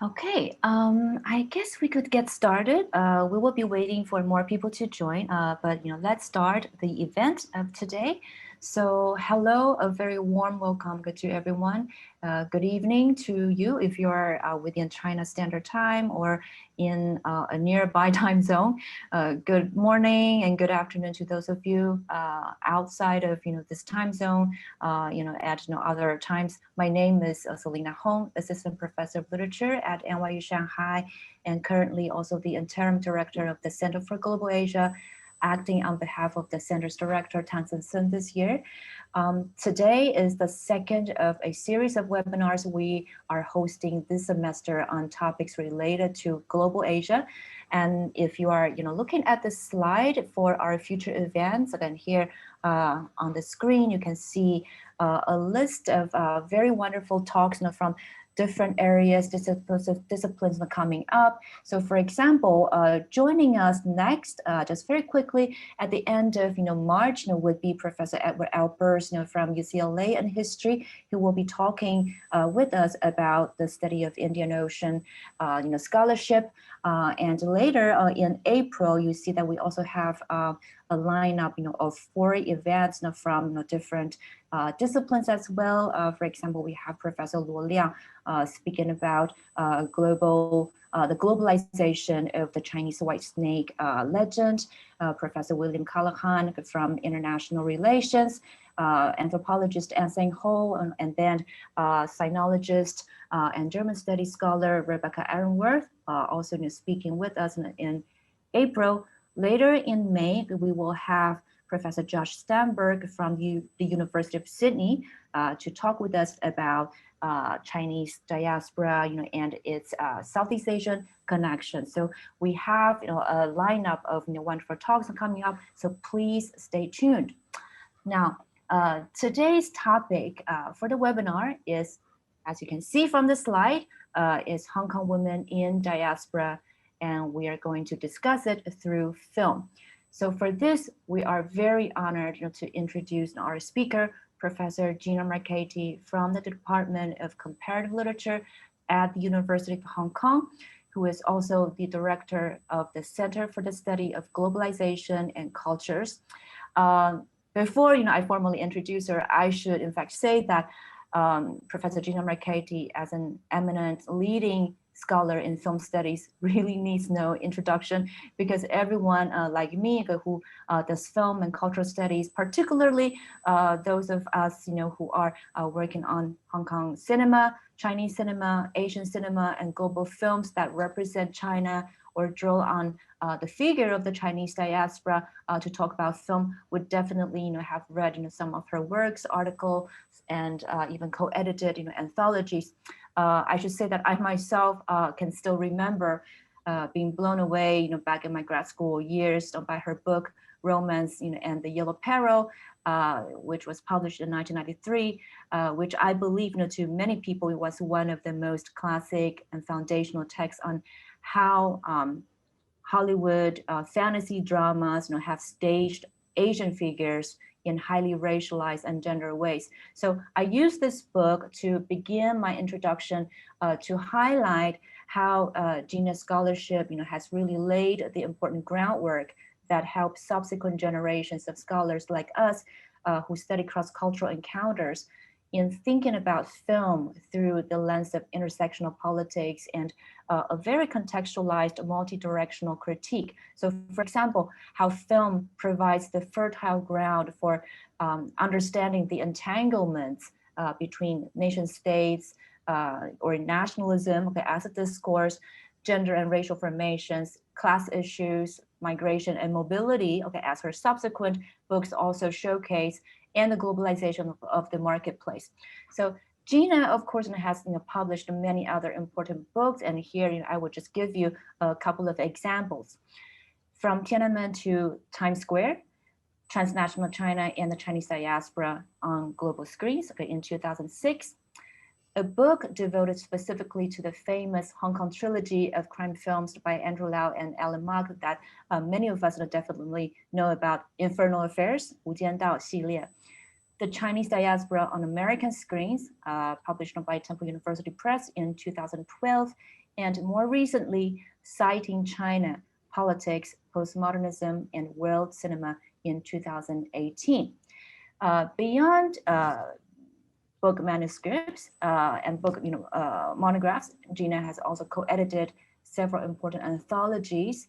Okay, I guess we could get started. We will be waiting for more people to join, but let's start the event of today. So, hello, a very warm welcome to everyone. Good evening to you if you are within China Standard Time or in a nearby time zone. Good morning and good afternoon to those of you outside of this time zone. At other times. My name is Selena Hong, Assistant Professor of Literature at NYU Shanghai, and currently also the Interim Director of the Center for Global Asia, acting on behalf of the Center's Director, Tansen Sun, this year. Today is the second of a series of webinars we are hosting this semester on topics related to Global Asia. And if you are looking at the slide for our future events, again here on the screen, you can see a list of very wonderful talks from different areas, disciplines coming up. So for example, joining us next, just very quickly, at the end of March, would be Professor Ackbar Abbas from UCLA and history, who will be talking with us about the study of Indian Ocean scholarship. And later in April, you see that we also have a lineup of 4 events from different disciplines as well. For example, we have Professor Luo Liang speaking about the globalization of the Chinese white snake legend. Professor William Callahan from International Relations, anthropologist Anseng Ho, and then sinologist and German studies scholar Rebecca Aaronworth, also speaking with us in April. Later in May, we will have Professor Josh Stamberg from the University of Sydney to talk with us about Chinese diaspora, and its Southeast Asian connection. So we have, a lineup of wonderful talks coming up. So please stay tuned. Now, today's topic for the webinar is, as you can see from the slide, is Hong Kong women in diaspora, and we are going to discuss it through film. So for this, we are very honored to introduce our speaker, Professor Gina Marchetti from the Department of Comparative Literature at the University of Hong Kong, who is also the director of the Center for the Study of Globalization and Cultures. Before I formally introduce her, I should in fact say that Professor Gina Marchetti, as an eminent leading scholar in film studies, really needs no introduction, because everyone like me who does film and cultural studies, particularly those of us who are working on Hong Kong cinema, Chinese cinema, Asian cinema, and global films that represent China or draw on the figure of the Chinese diaspora to talk about film, would definitely have read some of her works, articles, and even co-edited anthologies. I should say that I myself can still remember being blown away, back in my grad school years by her book, Romance, and the Yellow Peril, which was published in 1993, which I believe, to many people, it was one of the most classic and foundational texts on how Hollywood fantasy dramas, have staged Asian figures in highly racialized and gender ways. So I use this book to begin my introduction to highlight how Gina's scholarship, has really laid the important groundwork that helps subsequent generations of scholars like us who study cross-cultural encounters in thinking about film through the lens of intersectional politics and a very contextualized, multi-directional critique. So for example, how film provides the fertile ground for understanding the entanglements between nation states or nationalism as a discourse, gender and racial formations, class issues, migration and mobility, as her subsequent books also showcase, and the globalization of the marketplace. So Gina, of course, has published many other important books, and here I will just give you a couple of examples. From Tiananmen to Times Square, Transnational China and the Chinese Diaspora on Global Screens in 2006. A book devoted specifically to the famous Hong Kong trilogy of crime films by Andrew Lau and Alan Mak that many of us definitely know about, Infernal Affairs, 无间道系列. The Chinese Diaspora on American Screens, published by Temple University Press in 2012, and more recently, Citing China, Politics, Postmodernism, and World Cinema in 2018. Beyond book manuscripts and book monographs, Gina has also co-edited several important anthologies,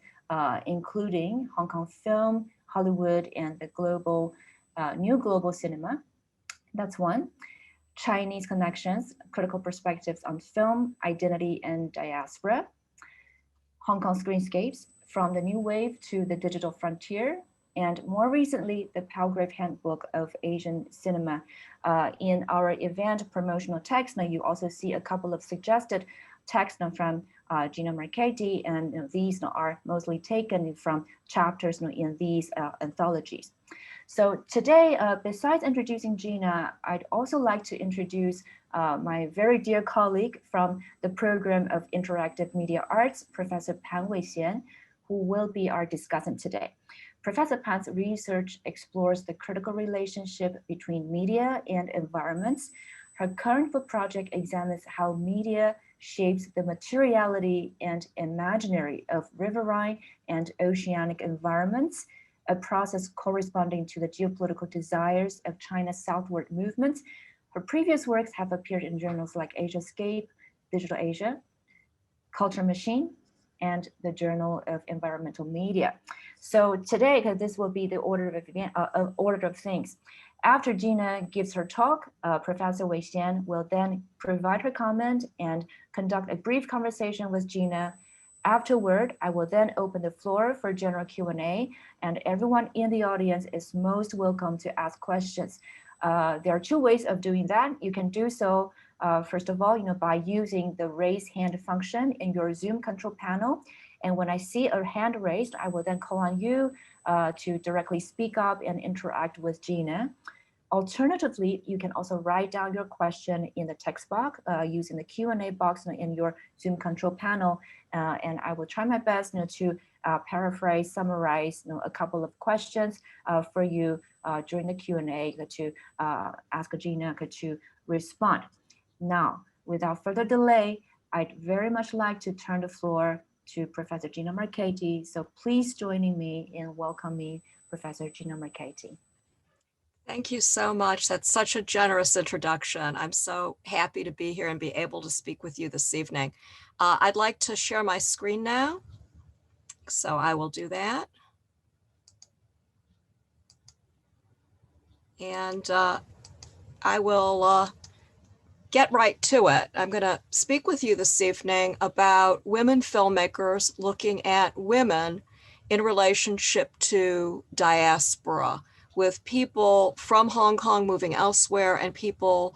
including Hong Kong film, Hollywood, and the global new global cinema. That's one. Chinese Connections, Critical Perspectives on Film, Identity, and Diaspora. Hong Kong Screenscapes, From the New Wave to the Digital Frontier. And more recently, the Palgrave Handbook of Asian Cinema. In our event promotional text, now you also see a couple of suggested texts from Gina Marchetti, and these are mostly taken from chapters in these anthologies. So today, besides introducing Gina, I'd also like to introduce my very dear colleague from the Program of Interactive Media Arts, Professor Pan Weixian, who will be our discussant today. Professor Pan's research explores the critical relationship between media and environments. Her current book project examines how media shapes the materiality and imaginary of riverine and oceanic environments, a process corresponding to the geopolitical desires of China's southward movement. Her previous works have appeared in journals like Asiascape, Digital Asia, Culture Machine, and the Journal of Environmental Media. So today, because this will be the order of things. After Gina gives her talk, Professor Weixian will then provide her comment and conduct a brief conversation with Gina. Afterward, I will then open the floor for general Q&A, and everyone in the audience is most welcome to ask questions. There are two ways of doing that. You can do so, first of all, by using the raise hand function in your Zoom control panel. And when I see a hand raised, I will then call on you to directly speak up and interact with Gina. Alternatively, you can also write down your question in the text box using the Q&A box in your Zoom control panel. And I will try my best to paraphrase, summarize a couple of questions for you during the Q&A to ask Gina to respond. Now, without further delay, I'd very much like to turn the floor to Professor Gina Marchetti. So please join me in welcoming Professor Gina Marchetti. Thank you so much. That's such a generous introduction. I'm so happy to be here and be able to speak with you this evening. I'd like to share my screen now. So I will do that. And I will get right to it. I'm going to speak with you this evening about women filmmakers looking at women in relationship to diaspora, with people from Hong Kong moving elsewhere and people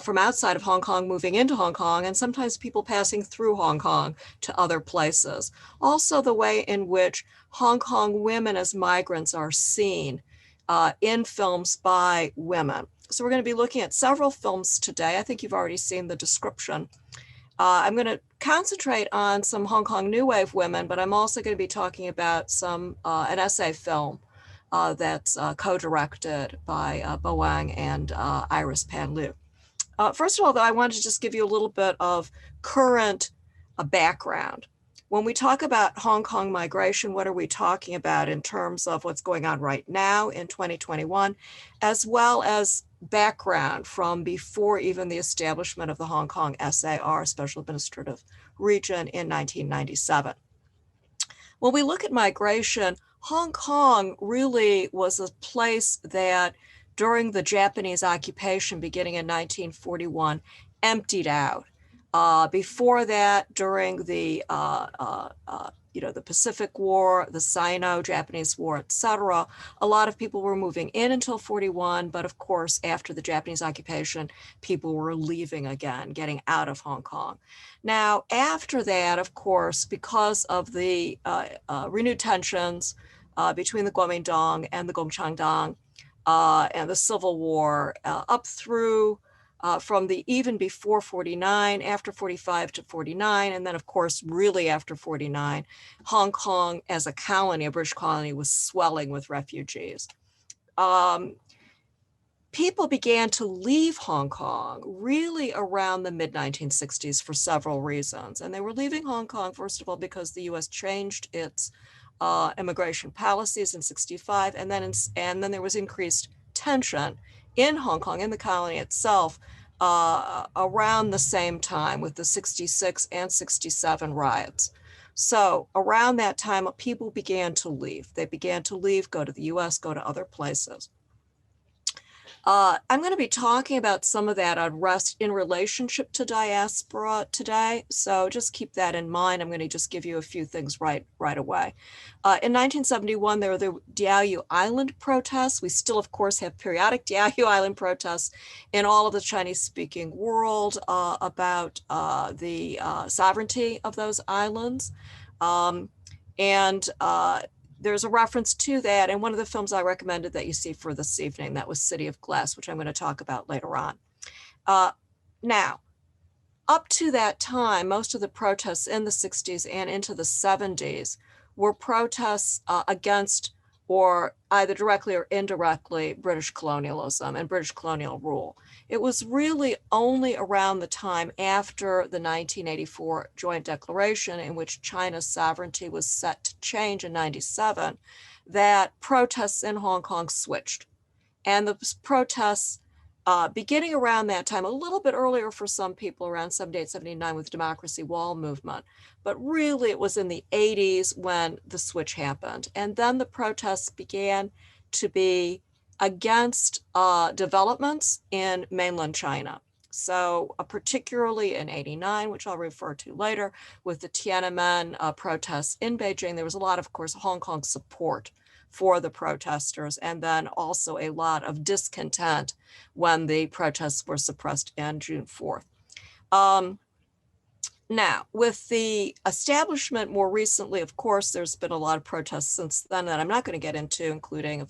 from outside of Hong Kong moving into Hong Kong, and sometimes people passing through Hong Kong to other places. Also the way in which Hong Kong women as migrants are seen in films by women. So we're going to be looking at several films today. I think you've already seen the description. I'm going to concentrate on some Hong Kong New Wave women, but I'm also going to be talking about an essay film that's co-directed by Bo Wang and Iris Pan Liu. First of all, though, I wanted to just give you a little bit of current background. When we talk about Hong Kong migration, what are we talking about in terms of what's going on right now in 2021, as well as background from before even the establishment of the Hong Kong SAR, Special Administrative Region, in 1997. When we look at migration, Hong Kong really was a place that during the Japanese occupation beginning in 1941 emptied out. Before that, during the Pacific War, the Sino-Japanese War, etc., a lot of people were moving in until 41, but of course, after the Japanese occupation, people were leaving again, getting out of Hong Kong. Now, after that, of course, because of the renewed tensions between the Kuomintang and the Gomchangdang and the Civil War, up through from the even before 49, after 45 to 49, and then of course, really after 49, Hong Kong as a colony, a British colony, was swelling with refugees. people began to leave Hong Kong really around the mid-1960s for several reasons. And they were leaving Hong Kong, first of all, because the US changed its immigration policies in 65, and then there was increased tension in Hong Kong, in the colony itself, around the same time with the 66 and 67 riots. So around that time, people began to leave. They began to leave, go to the US, go to other places. I'm going to be talking about some of that unrest in relationship to diaspora today. So just keep that in mind. I'm going to just give you a few things right away. In 1971, there were the Diaoyu Island protests. We still, of course, have periodic Diaoyu Island protests in all of the Chinese-speaking world about the sovereignty of those islands. There's a reference to that in one of the films I recommended that you see for this evening. That was City of Glass, which I'm going to talk about later on. Now, up to that time, most of the protests in the 60s and into the 70s were protests against, or either directly or indirectly, British colonialism and British colonial rule. It was really only around the time after the 1984 Joint Declaration, in which China's sovereignty was set to change in 97, that protests in Hong Kong switched. And the protests beginning around that time, a little bit earlier for some people, around 78, 79 with the Democracy Wall movement, but really it was in the 80s when the switch happened. And then the protests began to be against developments in mainland China. So particularly in 89, which I'll refer to later, with the Tiananmen protests in Beijing, there was a lot of course, Hong Kong support for the protesters, and then also a lot of discontent when the protests were suppressed on June 4th. Now, with the establishment more recently, of course, there's been a lot of protests since then that I'm not going to get into, including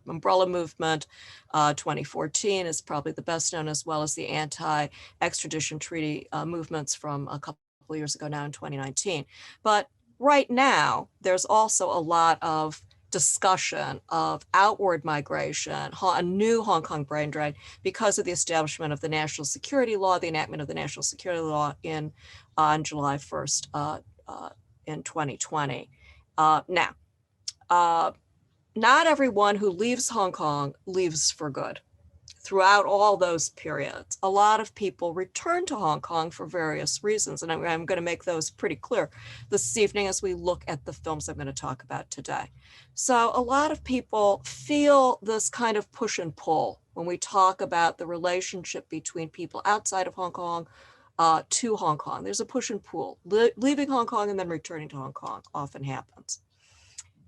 umbrella movement. 2014 is probably the best known, as well as the anti-extradition treaty movements from a couple of years ago now in 2019. But right now, there's also a lot of discussion of outward migration, a new Hong Kong brain drain, because of the establishment of the national security law, the enactment of the national security law on July 1st in 2020. Not everyone who leaves Hong Kong leaves for good. Throughout all those periods, a lot of people return to Hong Kong for various reasons, and I'm going to make those pretty clear this evening as we look at the films I'm going to talk about today. So a lot of people feel this kind of push and pull when we talk about the relationship between people outside of Hong Kong to Hong Kong. There's a push and pull. Leaving Hong Kong and then returning to Hong Kong often happens.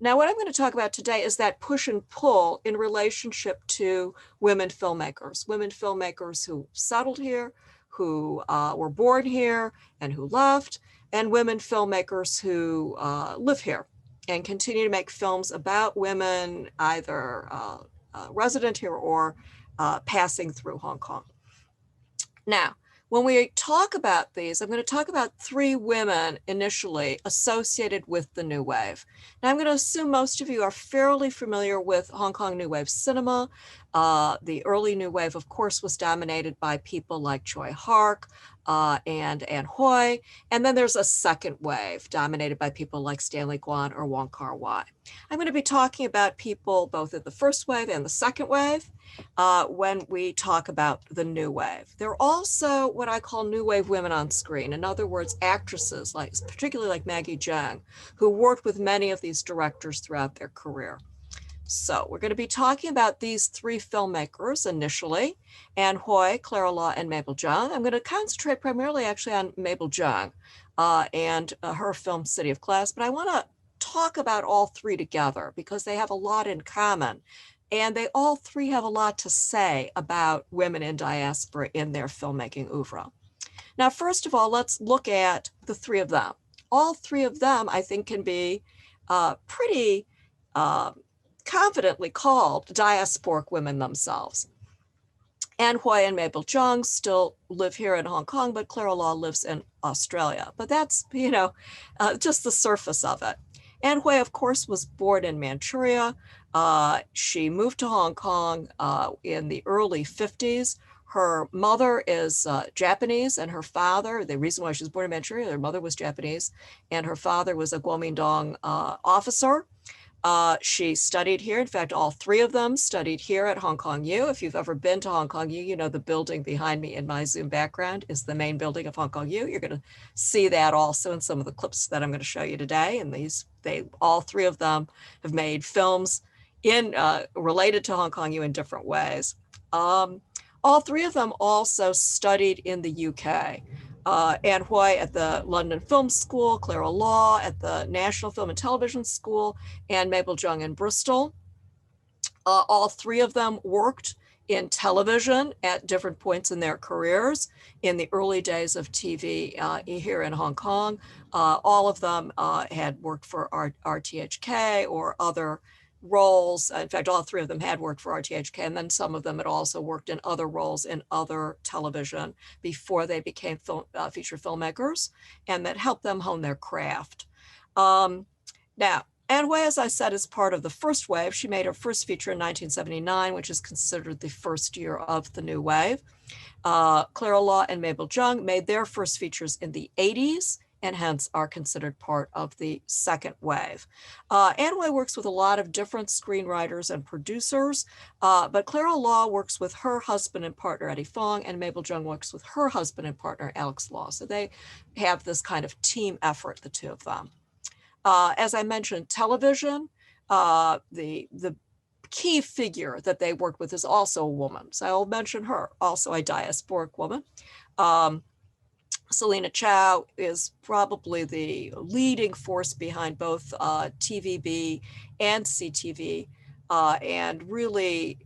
Now, what I'm going to talk about today is that push and pull in relationship to women filmmakers who settled here, who were born here and who left, and women filmmakers who live here and continue to make films about women, either resident here or passing through Hong Kong. Now, when we talk about these, I'm going to talk about three women initially associated with the New Wave. Now, I'm going to assume most of you are fairly familiar with Hong Kong New Wave cinema. The early New Wave, of course, was dominated by people like Choi Hark and Anne Hui. And then there's a second wave dominated by people like Stanley Guan or Wong Kar-wai. I'm going to be talking about people both in the first wave and the second wave when we talk about the New Wave. There are also what I call New Wave women on screen. In other words, actresses, particularly like Maggie Cheung, who worked with many of these directors throughout their career. So we're going to be talking about these three filmmakers initially, Anne Hui, Clara Law, and Mabel Cheung. I'm going to concentrate primarily actually on Mabel Cheung and her film City of Glass, but I want to talk about all three together because they have a lot in common. And they all three have a lot to say about women in diaspora in their filmmaking oeuvre. Now, first of all, let's look at the three of them. All three of them, I think, can be pretty confidently called diasporic women themselves. Anne Hui and Mabel Cheung still live here in Hong Kong, but Clara Law lives in Australia. But that's, just the surface of it. An Hui, of course, was born in Manchuria. She moved to Hong Kong in the early 50s. Her mother is Japanese, and her father, the reason why she was born in Manchuria, her mother was Japanese, and her father was a Kuomintang officer. She studied here. In fact, all three of them studied here at Hong Kong U. If you've ever been to Hong Kong U, you know the building behind me in my Zoom background is the main building of Hong Kong U. You're going to see that also in some of the clips that I'm going to show you today. And all three of them have made films related to Hong Kong U in different ways. All three of them also studied in the UK. An Hui at the London Film School, Clara Law at the National Film and Television School, and Mabel Cheung in Bristol. All three of them worked in television at different points in their careers. In the early days of TV here in Hong Kong, all of them had worked for RTHK or other roles. In fact, all three of them had worked for RTHK, and then some of them had also worked in other roles in other television before they became feature filmmakers, and that helped them hone their craft. Now, An Hui, as I said, is part of the first wave. She made her first feature in 1979, which is considered the first year of the new wave. Clara Law and Mabel Cheung made their first features in the 80s, and hence are considered part of the second wave. An Hui works with a lot of different screenwriters and producers, but Clara Law works with her husband and partner, Eddie Fong, and Mabel Cheung works with her husband and partner, Alex Law. So they have this kind of team effort, the two of them. As I mentioned, television, the key figure that they worked with is also a woman. So I'll mention her, also a diasporic woman. Selena Chow is probably the leading force behind both TVB and CTV, and really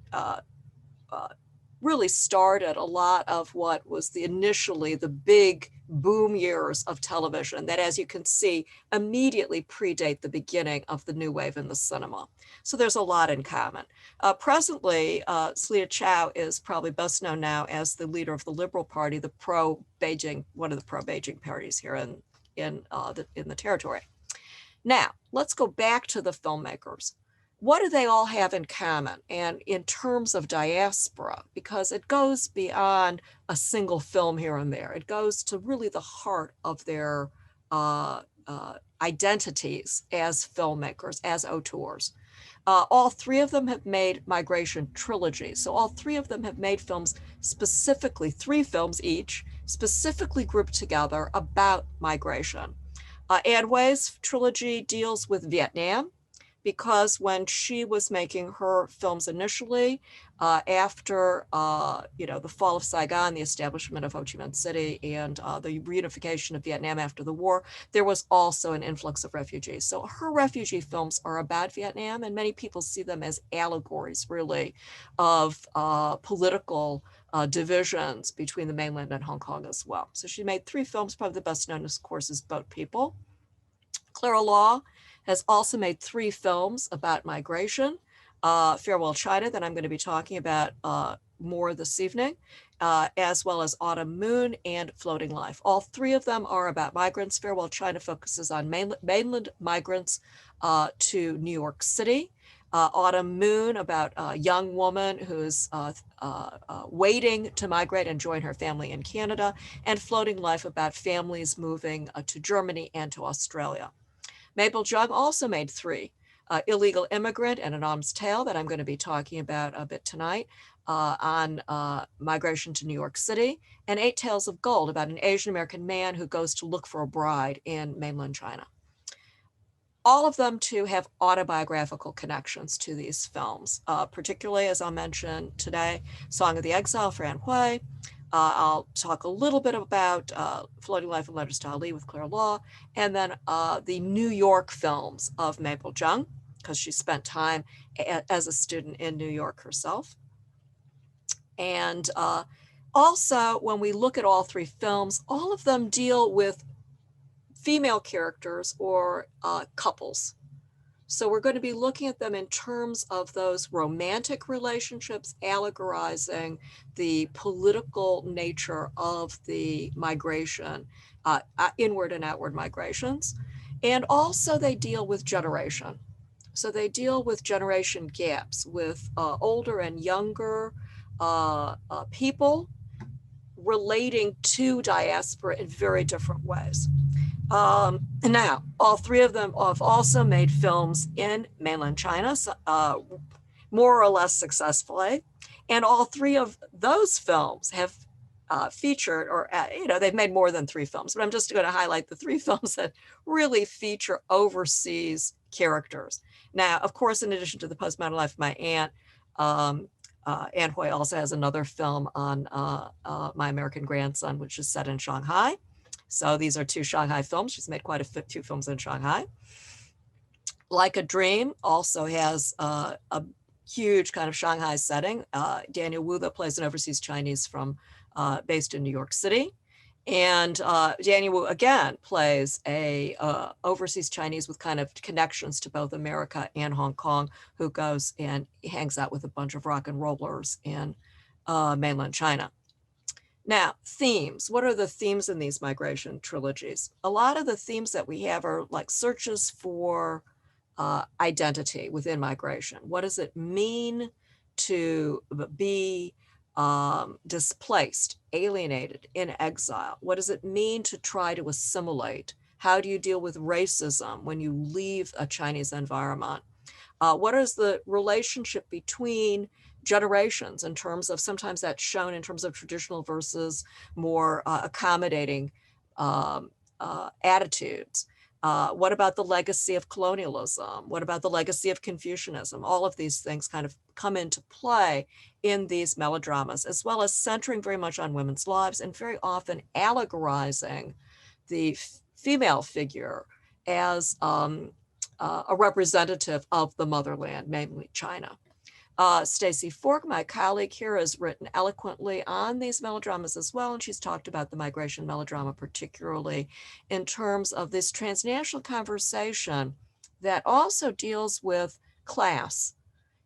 started a lot of what was initially the big boom years of television that, as you can see, immediately predate the beginning of the new wave in the cinema. So there's a lot in common. Presently, Selena Chow is probably best known now as the leader of the Liberal Party, the pro-Beijing, one of the pro-Beijing parties here in the territory. Now, let's go back to the filmmakers. What do they all have in common? And in terms of diaspora, because it goes beyond a single film here and there, it goes to really the heart of their identities as filmmakers, as auteurs. All three of them have made migration trilogies. So all three of them have made films specifically, 3 films each, specifically grouped together about migration. An Hui's trilogy deals with Vietnam, because when she was making her films initially, after the fall of Saigon, the establishment of Ho Chi Minh City, and the reunification of Vietnam after the war, there was also an influx of refugees. So her refugee films are about Vietnam, and many people see them as allegories, really, of political divisions between the mainland and Hong Kong as well. So she made 3 films, probably the best known, of course, is Boat People. Clara Law has also made 3 films about migration, Farewell China, that I'm going to be talking about more this evening, as well as Autumn Moon and Floating Life. All 3 of them are about migrants. Farewell China focuses on mainland migrants to New York City. Autumn Moon, about a young woman who's waiting to migrate and join her family in Canada, and Floating Life, about families moving to Germany and to Australia. Mabel Cheung also made 3, Illegal Immigrant and An Arm's Tale, that I'm going to be talking about a bit tonight, on migration to New York City, and 8 Tales of Gold, about an Asian American man who goes to look for a bride in mainland China. All of them, too, have autobiographical connections to these films, particularly, as I'll mention today, Song of the Exile for An Hui. I'll talk a little bit about Floating Life and Letters to Ali with Clara Law, and then the New York films of Mabel Cheung, because she spent time as a student in New York herself. And also, when we look at all 3 films, all of them deal with female characters or couples. So we're going to be looking at them in terms of those romantic relationships, allegorizing the political nature of the migration, inward and outward migrations. And also they deal with generation. So they deal with generation gaps, with older and younger people relating to diaspora in very different ways. Now, all three of them have also made films in mainland China, more or less successfully. And all three of those films have featured, or, they've made more than 3 films, but I'm just going to highlight the 3 films that really feature overseas characters. Now, of course, in addition to The Postmodern Life of My Aunt, Anne Hui also has another film on My American Grandson, which is set in Shanghai. So these are 2 Shanghai films. She's made quite a few films in Shanghai. Like a Dream also has a huge kind of Shanghai setting. Daniel Wu, that plays an overseas Chinese based in New York City. And Daniel Wu, again, plays a overseas Chinese with kind of connections to both America and Hong Kong, who goes and hangs out with a bunch of rock and rollers in mainland China. Now, themes. What are the themes in these migration trilogies? A lot of the themes that we have are like searches for identity within migration. What does it mean to be displaced, alienated, in exile? What does it mean to try to assimilate? How do you deal with racism when you leave a Chinese environment? What is the relationship between generations in terms of, sometimes that's shown in terms of traditional versus more accommodating attitudes? What about the legacy of colonialism? What about the legacy of Confucianism? All of these things kind of come into play in these melodramas, as well as centering very much on women's lives and very often allegorizing the female figure as a representative of the motherland, namely China. Stacy Fork, my colleague here, has written eloquently on these melodramas as well, and she's talked about the migration melodrama particularly in terms of this transnational conversation that also deals with class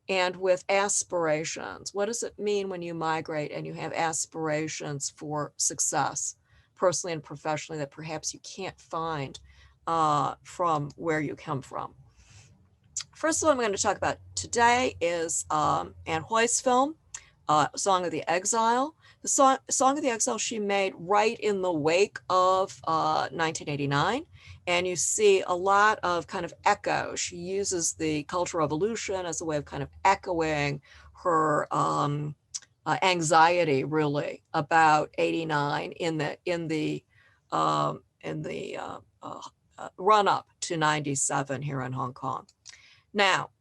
and with aspirations. What does it mean when you migrate and you have aspirations for success, personally and professionally, that perhaps you can't find from where you come from? First of all, I'm going to talk about today is Anne Hui's film, Song of the Exile. The Song of the Exile she made right in the wake of 1989. And you see a lot of kind of echo. She uses the Cultural Revolution as a way of kind of echoing her anxiety, really, about 89 in the run up to 97 here in Hong Kong. Now,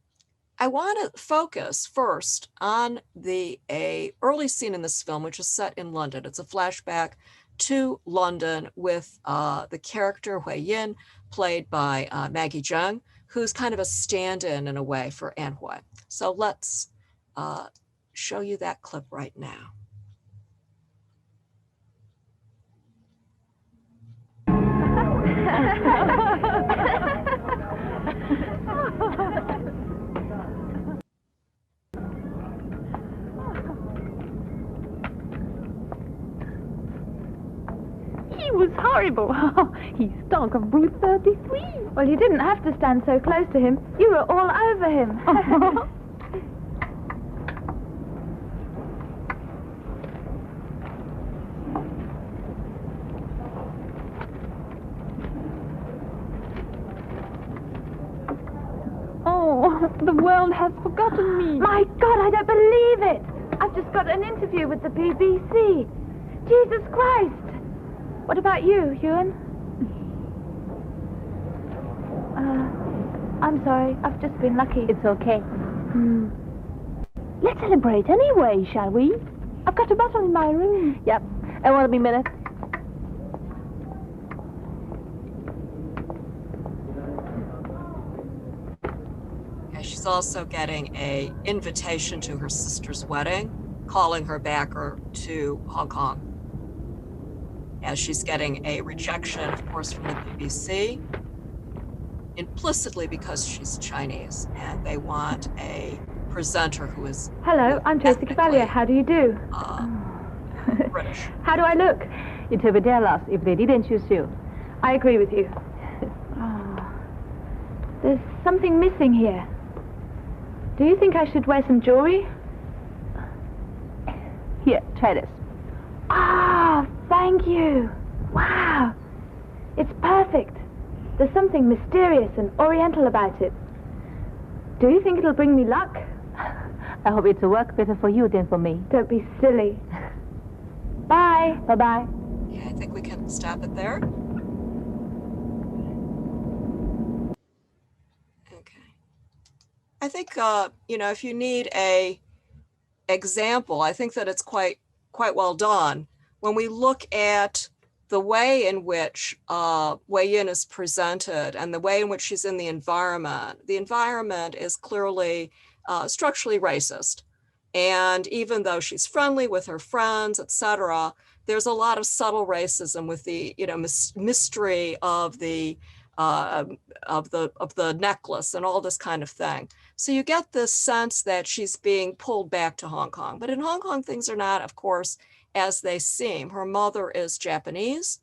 I want to focus first on a early scene in this film, which is set in London. It's a flashback to London with the character Hsiao-Fen, played by Maggie Cheung, who's kind of a stand-in a way for Anne Hui. So let's show you that clip right now. He was horrible. He stunk of Route 33. Well, you didn't have to stand so close to him. You were all over him. Oh, the world has forgotten me. My God, I don't believe it. I've just got an interview with the BBC. Jesus Christ. What about you, Hsien? I'm sorry. I've just been lucky. It's okay. Let's celebrate anyway, shall we? I've got a bottle in my room. Yep. I want to be a minute. Okay, she's also getting an invitation to her sister's wedding, calling her back to Hong Kong, as she's getting a rejection, of course, from the BBC, implicitly because she's Chinese, and they want a presenter who is Hello, I'm Tracy Cavalier. How do you do? British. How do I look? It would tell us if they didn't choose you. I agree with you. There's something missing here. Do you think I should wear some jewelry? Here, try this. Ah, thank you. Wow. It's perfect. There's something mysterious and oriental about it. Do you think it'll bring me luck? I hope it'll work better for you than for me. Don't be silly. Bye. Bye-bye. Yeah, I think we can stop it there. Okay. I think, you know, if you need a example, I think that it's quite well done. When we look at the way in which Hsiao-Fen is presented and the way in which she's in the environment is clearly structurally racist. And even though she's friendly with her friends, etc., there's a lot of subtle racism with the, you know, mystery of the necklace and all this kind of thing. So you get this sense that she's being pulled back to Hong Kong. But in Hong Kong, things are not, of course, as they seem. Her mother is Japanese,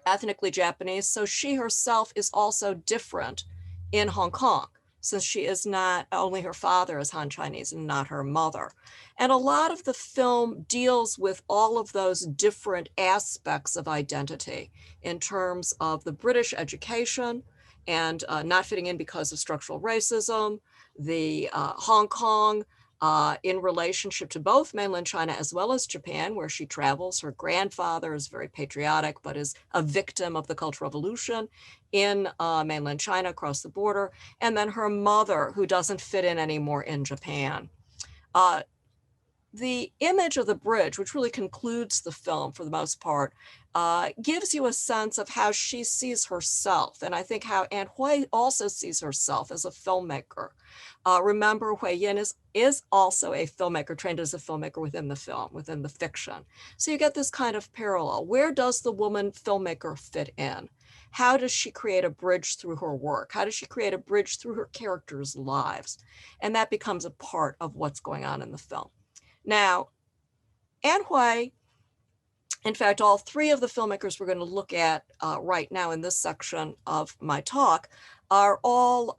ethnically Japanese, so she herself is also different in Hong Kong, since she is not, only her father is Han Chinese and not her mother. And a lot of the film deals with all of those different aspects of identity in terms of the British education and not fitting in because of structural racism, the Hong Kong, in relationship to both mainland China as well as Japan, where she travels. Her grandfather is very patriotic, but is a victim of the Cultural Revolution in mainland China across the border. And then her mother, who doesn't fit in anymore in Japan. The image of the bridge, which really concludes the film for the most part, gives you a sense of how she sees herself. And I think how Anne Hui also sees herself as a filmmaker. Remember, Hsiao-Fen is also a filmmaker, trained as a filmmaker within the film, within the fiction. So you get this kind of parallel. Where does the woman filmmaker fit in? How does she create a bridge through her work? How does she create a bridge through her characters' lives? And that becomes a part of what's going on in the film. Now, Anne Hui, in fact, all three of the filmmakers we're going to look at right now in this section of my talk are all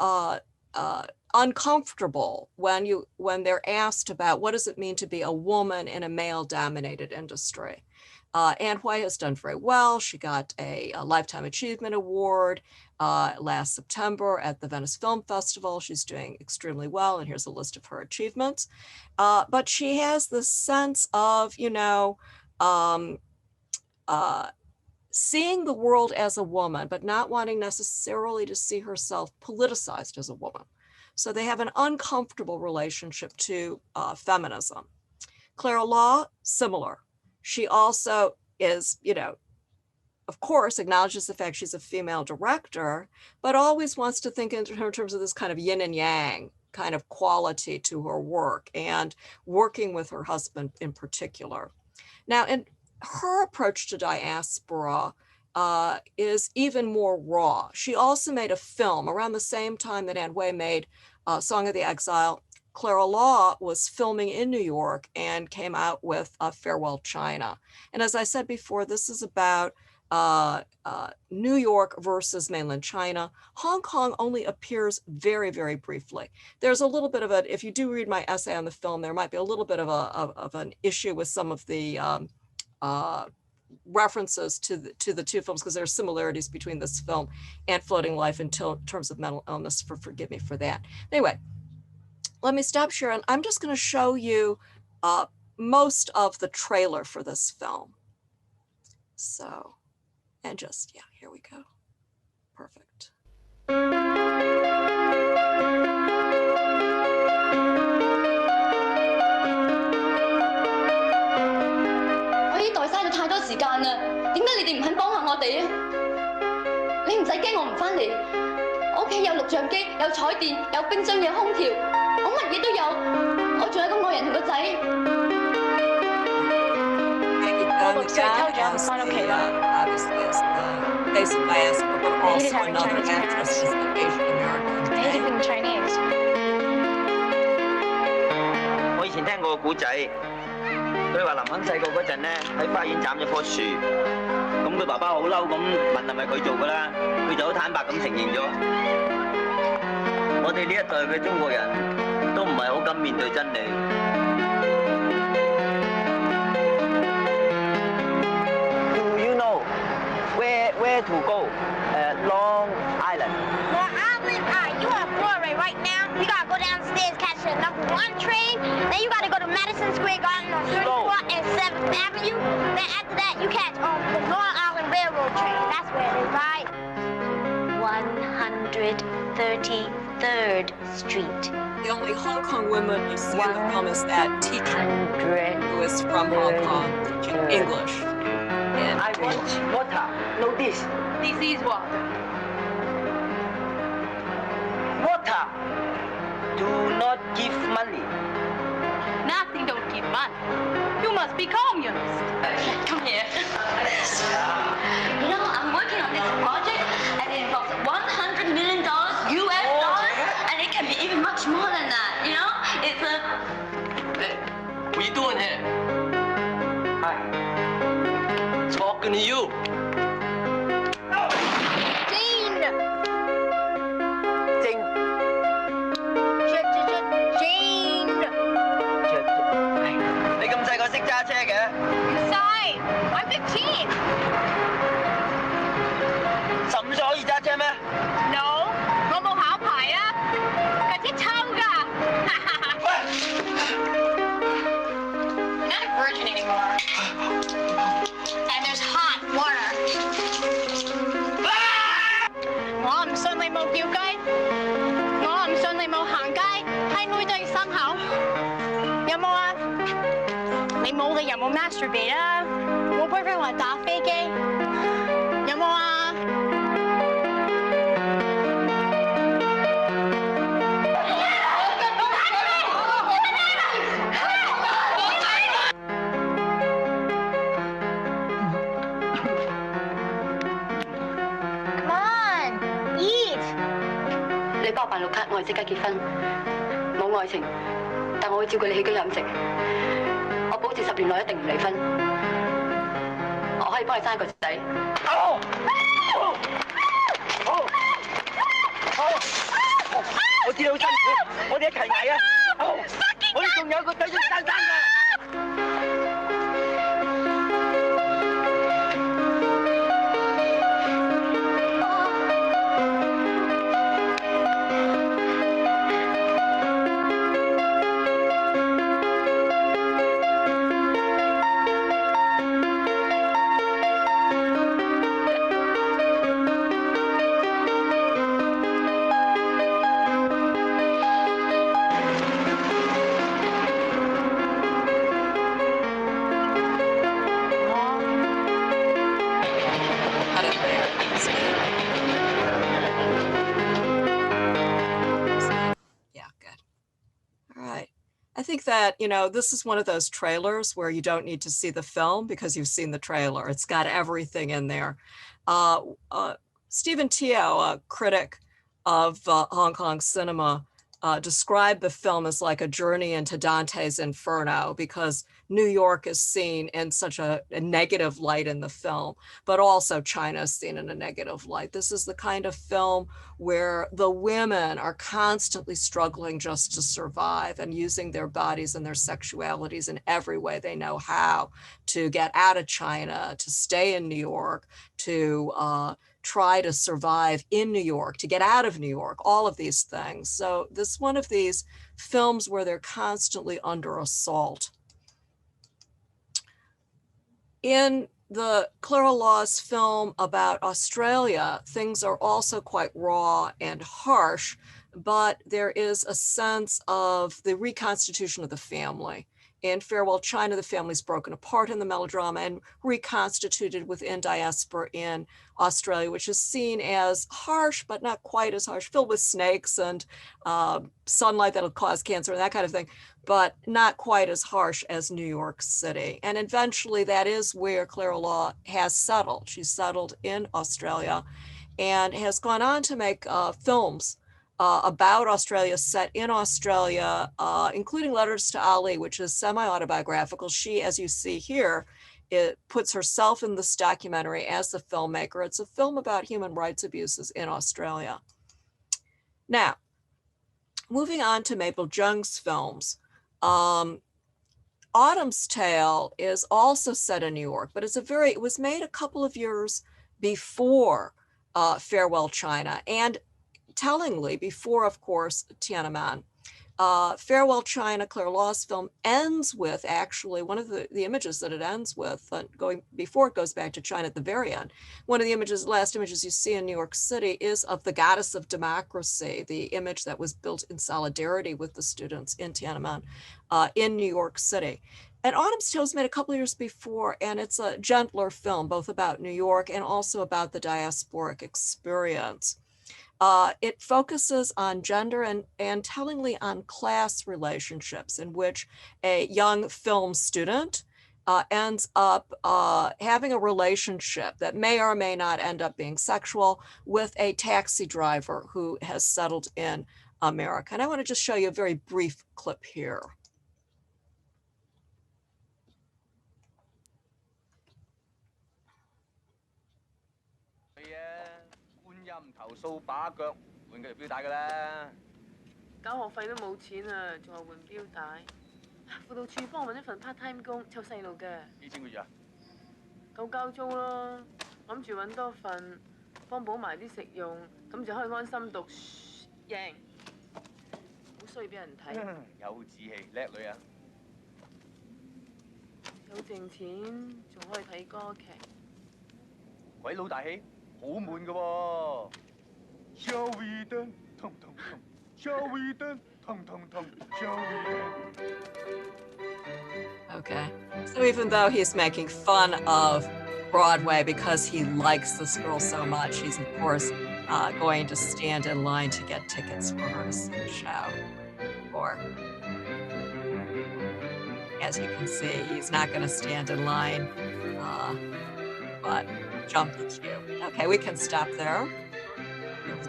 uncomfortable when they're asked about what does it mean to be a woman in a male-dominated industry. Anne Hui has done very well. She got a Lifetime Achievement Award last September at the Venice Film Festival. She's doing extremely well, and here's a list of her achievements. But she has this sense of, you know, seeing the world as a woman, but not wanting necessarily to see herself politicized as a woman. So they have an uncomfortable relationship to feminism. Clara Law, similar. She also is, you know, of course, acknowledges the fact she's a female director, but always wants to think in terms of this kind of yin and yang kind of quality to her work, and working with her husband in particular. Now, in her approach to Diaspora is even more raw. She also made a film around the same time that Anne Hui made Song of the Exile. Clara Law was filming in New York and came out with Farewell China. And as I said before, this is about New York versus mainland China. Hong Kong only appears very, very briefly. There's a little bit of a, if you do read my essay on the film, there might be a little bit of an issue with some of the references to the two films, because there are similarities between this film and Floating Life in terms of mental illness. Forgive me for that. Anyway, let me stop sharing. I'm just going to show you most of the trailer for this film. So, and just, yeah, here we go. Perfect. 我已經代嘥咗太多時間啦，點解你哋唔肯幫下我哋啊？你唔使驚我唔返嚟，我屋企有錄像機、有彩電、有冰箱、有空調，我乜嘢都有，我仲有個愛人同個仔。我6歲偷咗人翻屋企啦。Basically, but also another actress is an Asian American. Native Chinese. 我以前聽過個古仔，佢話林肯細個嗰陣咧喺花園斬咗棵樹，咁佢爸爸好嬲咁問係咪佢做㗎啦，佢就好坦白咁承認咗。我哋呢一代嘅中國人都唔係好敢面對真理。Do you know where to go? Long Island. Long Island? You on Broadway right now? You gotta go downstairs, catch the #1 train. Then you gotta go to Madison Square Garden on 34th and 7th Avenue. Then after that, you catch the Long Island Railroad train. That's where it is, right? 133rd Street. The only Hong Kong woman you see in the film is that teacher who is from Hong Kong teaching English. And I want water. No this. This is water. Water. Do not give money. Nothing don't give money. You must be communist. Come here. You know, I'm working on this project and it involves $100 million US dollars, and it can be even much more than that, you know? It's a... Hey, what are you doing here? Hi. Talking to you. Jane! Jane. Jane! 你咁細個識揸車嘅？ Inside! I'm 15! 15歲可以揸車咩？ No! 我冇考牌啊！架車抽㗎！ You're not a virgin anymore. And there's hot water. 我唔信你冇叫雞，我唔信你冇行街，睇我對心口。有冇啊？你冇理由冇 masturbate 啊！我 boyfriend 話打飛機，有冇啊？ 你幫我辦綠卡，我係即刻結婚，冇愛情，但我會照顧你起居飲食。我保證10年內一定唔離婚，我可以幫你生一個仔。我知你好辛苦，我哋一齊捱啊！我哋仲有個仔要生㗎。I think that, you know, this is one of those trailers where you don't need to see the film because you've seen the trailer. It's got everything in there. Stephen Teo, a critic of Hong Kong cinema, described the film as like a journey into Dante's Inferno because New York is seen in such a negative light in the film, but also China is seen in a negative light. This is the kind of film where the women are constantly struggling just to survive and using their bodies and their sexualities in every way they know how to get out of China, to stay in New York, to try to survive in New York, to get out of New York, all of these things. So this is one of these films where they're constantly under assault. In the Clara Law's film about Australia, things are also quite raw and harsh, but there is a sense of the reconstitution of the family. In Farewell China, the family's broken apart in the melodrama and reconstituted within Diaspora in Australia, which is seen as harsh, but not quite as harsh, filled with snakes and sunlight that'll cause cancer and that kind of thing, but not quite as harsh as New York City. And eventually that is where Clara Law has settled. She's settled in Australia and has gone on to make films about Australia, set in Australia, including Letters to Ali, which is semi-autobiographical. She, as you see here, it puts herself in this documentary as the filmmaker. It's a film about human rights abuses in Australia. Now, moving on to Mabel Cheung's films. Autumn's Tale is also set in New York, but it was made a couple of years before Farewell China, and tellingly before, of course, Tiananmen. Farewell China, Clara Law's film, ends with actually one of the images that it ends with, before it goes back to China at the very end. One of the last images you see in New York City is of the goddess of democracy, the image that was built in solidarity with the students in Tiananmen in New York City. And Autumn's Tale was made a couple of years before, and it's a gentler film, both about New York and also about the diasporic experience. It focuses on gender and tellingly on class relationships, in which a young film student ends up having a relationship that may or may not end up being sexual with a taxi driver who has settled in America. And I want to just show you a very brief clip here. 投訴把腳換佢條錶帶㗎啦。交學費都冇錢啊，仲話換錶帶。輔導處幫我揾一份 part time 工，湊細路嘅。幾錢個月啊？夠交租咯，諗住揾多份，幫補埋啲食用，咁就可以安心讀。贏，好衰俾人睇。有志氣，叻女啊！有剩錢，仲可以睇歌劇。鬼佬大戲，好悶㗎喎。 Shall we dance? Tum tum tum. Shall we dance? Tum tum tum. Shall we dance? Okay, so even though he's making fun of Broadway because he likes this girl so much, he's of course going to stand in line to get tickets for her to see the show. Or, as you can see, he's not going to stand in line, but jump the queue. Okay, we can stop there.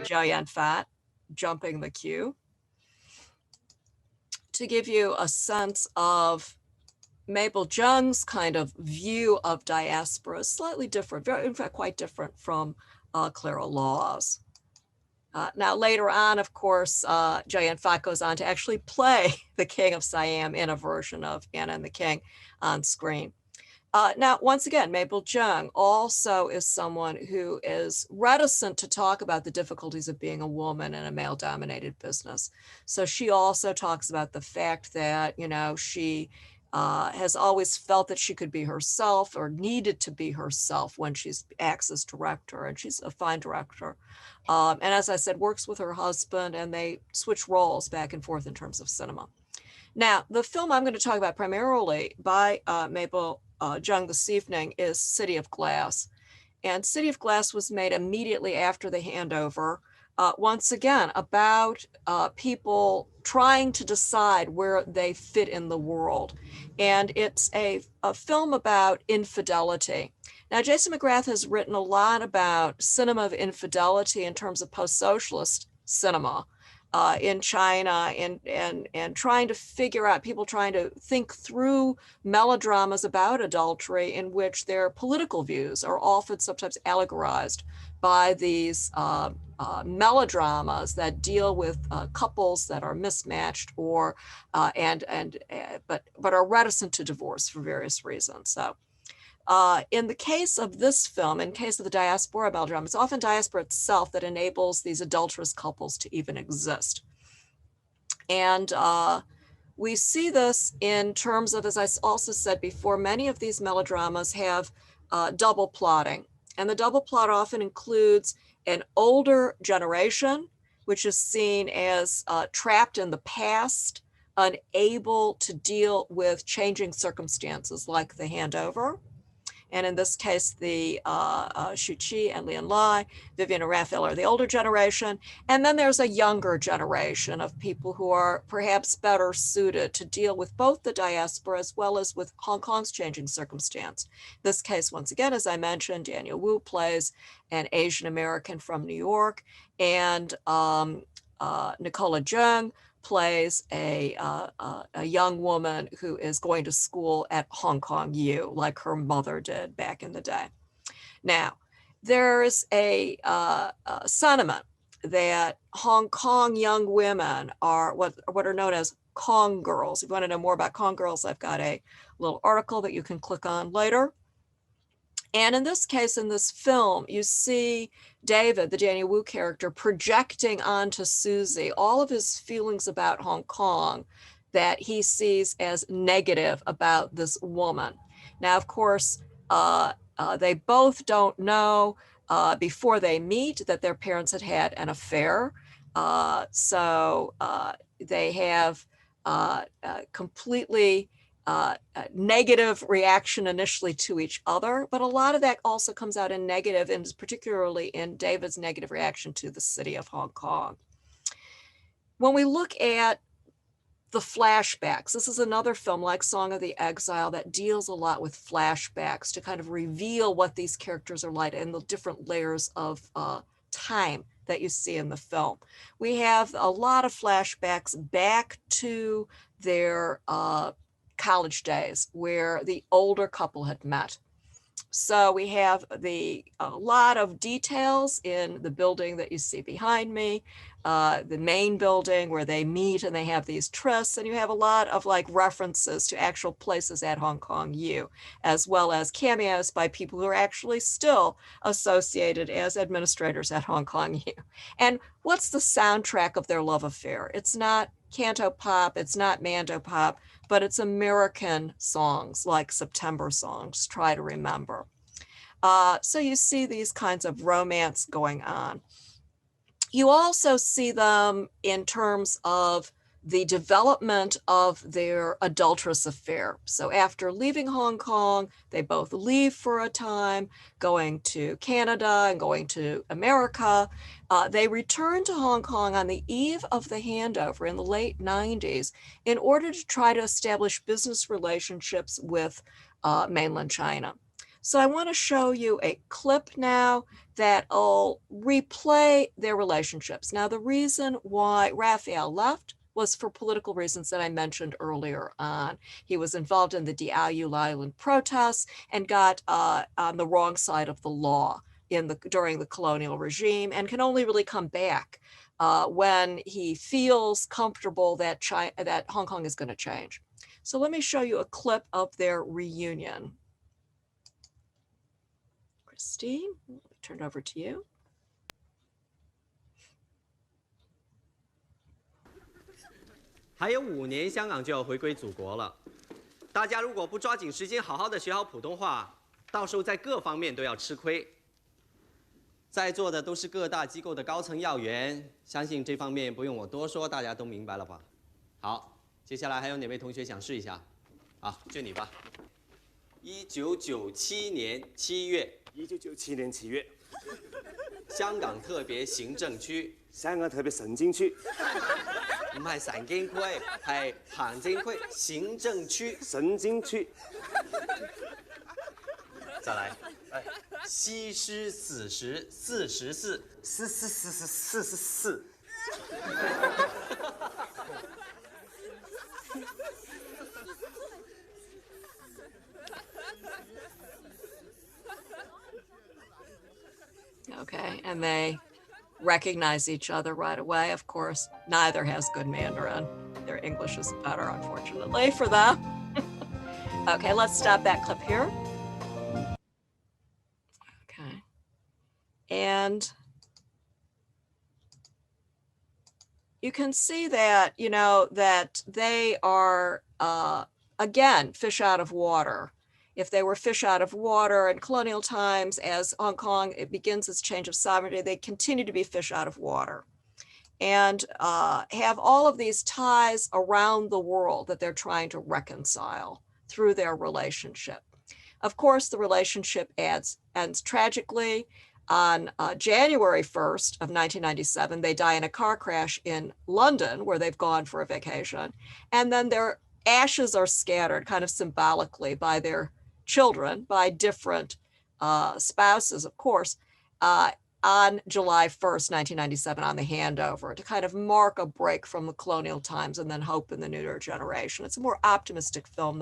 Xiao-Fen jumping the queue. To give you a sense of Mabel Cheung's kind of view of diaspora, is slightly different, in fact, quite different from Clara Law's. Now, later on, of course, Xiao-Fen goes on to actually play the King of Siam in a version of Anna and the King on screen. Now, once again, Mabel Cheung also is someone who is reticent to talk about the difficulties of being a woman in a male-dominated business. So she also talks about the fact that, you know, she has always felt that she could be herself or needed to be herself when she acts as director, and she's a fine director. And as I said, works with her husband, and they switch roles back and forth in terms of cinema. Now, the film I'm going to talk about primarily by Mabel Cheung this evening is City of Glass. And City of Glass was made immediately after the handover, once again, about people trying to decide where they fit in the world. And it's a film about infidelity. Now, Jason McGrath has written a lot about cinema of infidelity in terms of post-socialist cinema. In China, and trying to figure out, people trying to think through melodramas about adultery in which their political views are often sometimes allegorized by these melodramas that deal with couples that are mismatched or but are reticent to divorce for various reasons. So in the case of this film, in case of the diaspora melodrama, it's often diaspora itself that enables these adulterous couples to even exist. And we see this in terms of, as I also said before, many of these melodramas have double plotting. And the double plot often includes an older generation, which is seen as trapped in the past, unable to deal with changing circumstances like the handover. And in this case, the Shu Qi and Lian Lai, Vivian and Raphael are the older generation. And then there's a younger generation of people who are perhaps better suited to deal with both the diaspora as well as with Hong Kong's changing circumstance. This case, once again, as I mentioned, Daniel Wu plays an Asian American from New York, and Nicola Jung plays a young woman who is going to school at Hong Kong U, like her mother did back in the day. Now, there's a sentiment that Hong Kong young women are what are known as Kong girls. If you want to know more about Kong girls, I've got a little article that you can click on later. And in this case, in this film, you see David, the Daniel Wu character, projecting onto Susie all of his feelings about Hong Kong that he sees as negative about this woman. Now, of course, they both don't know before they meet that their parents had had an affair. So they have completely negative reaction initially to each other, but a lot of that also comes out in negative, and particularly in David's negative reaction to the city of Hong Kong. When we look at the flashbacks, this is another film like Song of the Exile that deals a lot with flashbacks to kind of reveal what these characters are like and the different layers of time that you see in the film. We have a lot of flashbacks back to their college days where the older couple had met. So we have a lot of details in the building that you see behind me, the main building where they meet and they have these trysts, and you have a lot of like references to actual places at Hong Kong U, as well as cameos by people who are actually still associated as administrators at Hong Kong U. And what's the soundtrack of their love affair? It's not canto pop, it's not mando pop, but it's American songs like September songs, Try to Remember. So you see these kinds of romance going on. You also see them in terms of the development of their adulterous affair. So after leaving Hong Kong, they both leave for a time, going to Canada and going to America. They return to Hong Kong on the eve of the handover in the late 90s in order to try to establish business relationships with mainland China. So I want to show you a clip now that'll replay their relationships. Now, the reason why Raphael left was for political reasons that I mentioned earlier on. He was involved in the Diaoyu Island protests and got on the wrong side of the law during the colonial regime, and can only really come back when he feels comfortable that Hong Kong is going to change. So let me show you a clip of their reunion. Christine, let me turn it over to you. 还有5年，香港就要回归祖国了。大家如果不抓紧时间好好的学好普通话，到时候在各方面都要吃亏。在座的都是各大机构的高层要员，相信这方面不用我多说，大家都明白了吧？好，接下来还有哪位同学想试一下？好，就你吧。1997年7月。1997年7月。香港特別行政區。香港特別行政區。 唔係神經區，係行政區、行政區、神經區。再來，西施死時44，44。Okay, and they recognize each other right away. Of course, neither has good Mandarin. Their English is better, unfortunately, for them. Okay, let's stop that clip here. Okay. And you can see that, you know, that they are, again, fish out of water. If they were fish out of water in colonial times, as Hong Kong, it begins its change of sovereignty, they continue to be fish out of water and have all of these ties around the world that they're trying to reconcile through their relationship. Of course, the relationship ends tragically on January 1st of 1997. They die in a car crash in London, where they've gone for a vacation. And then their ashes are scattered kind of symbolically by their children, by different spouses, of course, on July 1st, 1997, on the handover, to kind of mark a break from the colonial times and then hope in the newer generation. It's a more optimistic film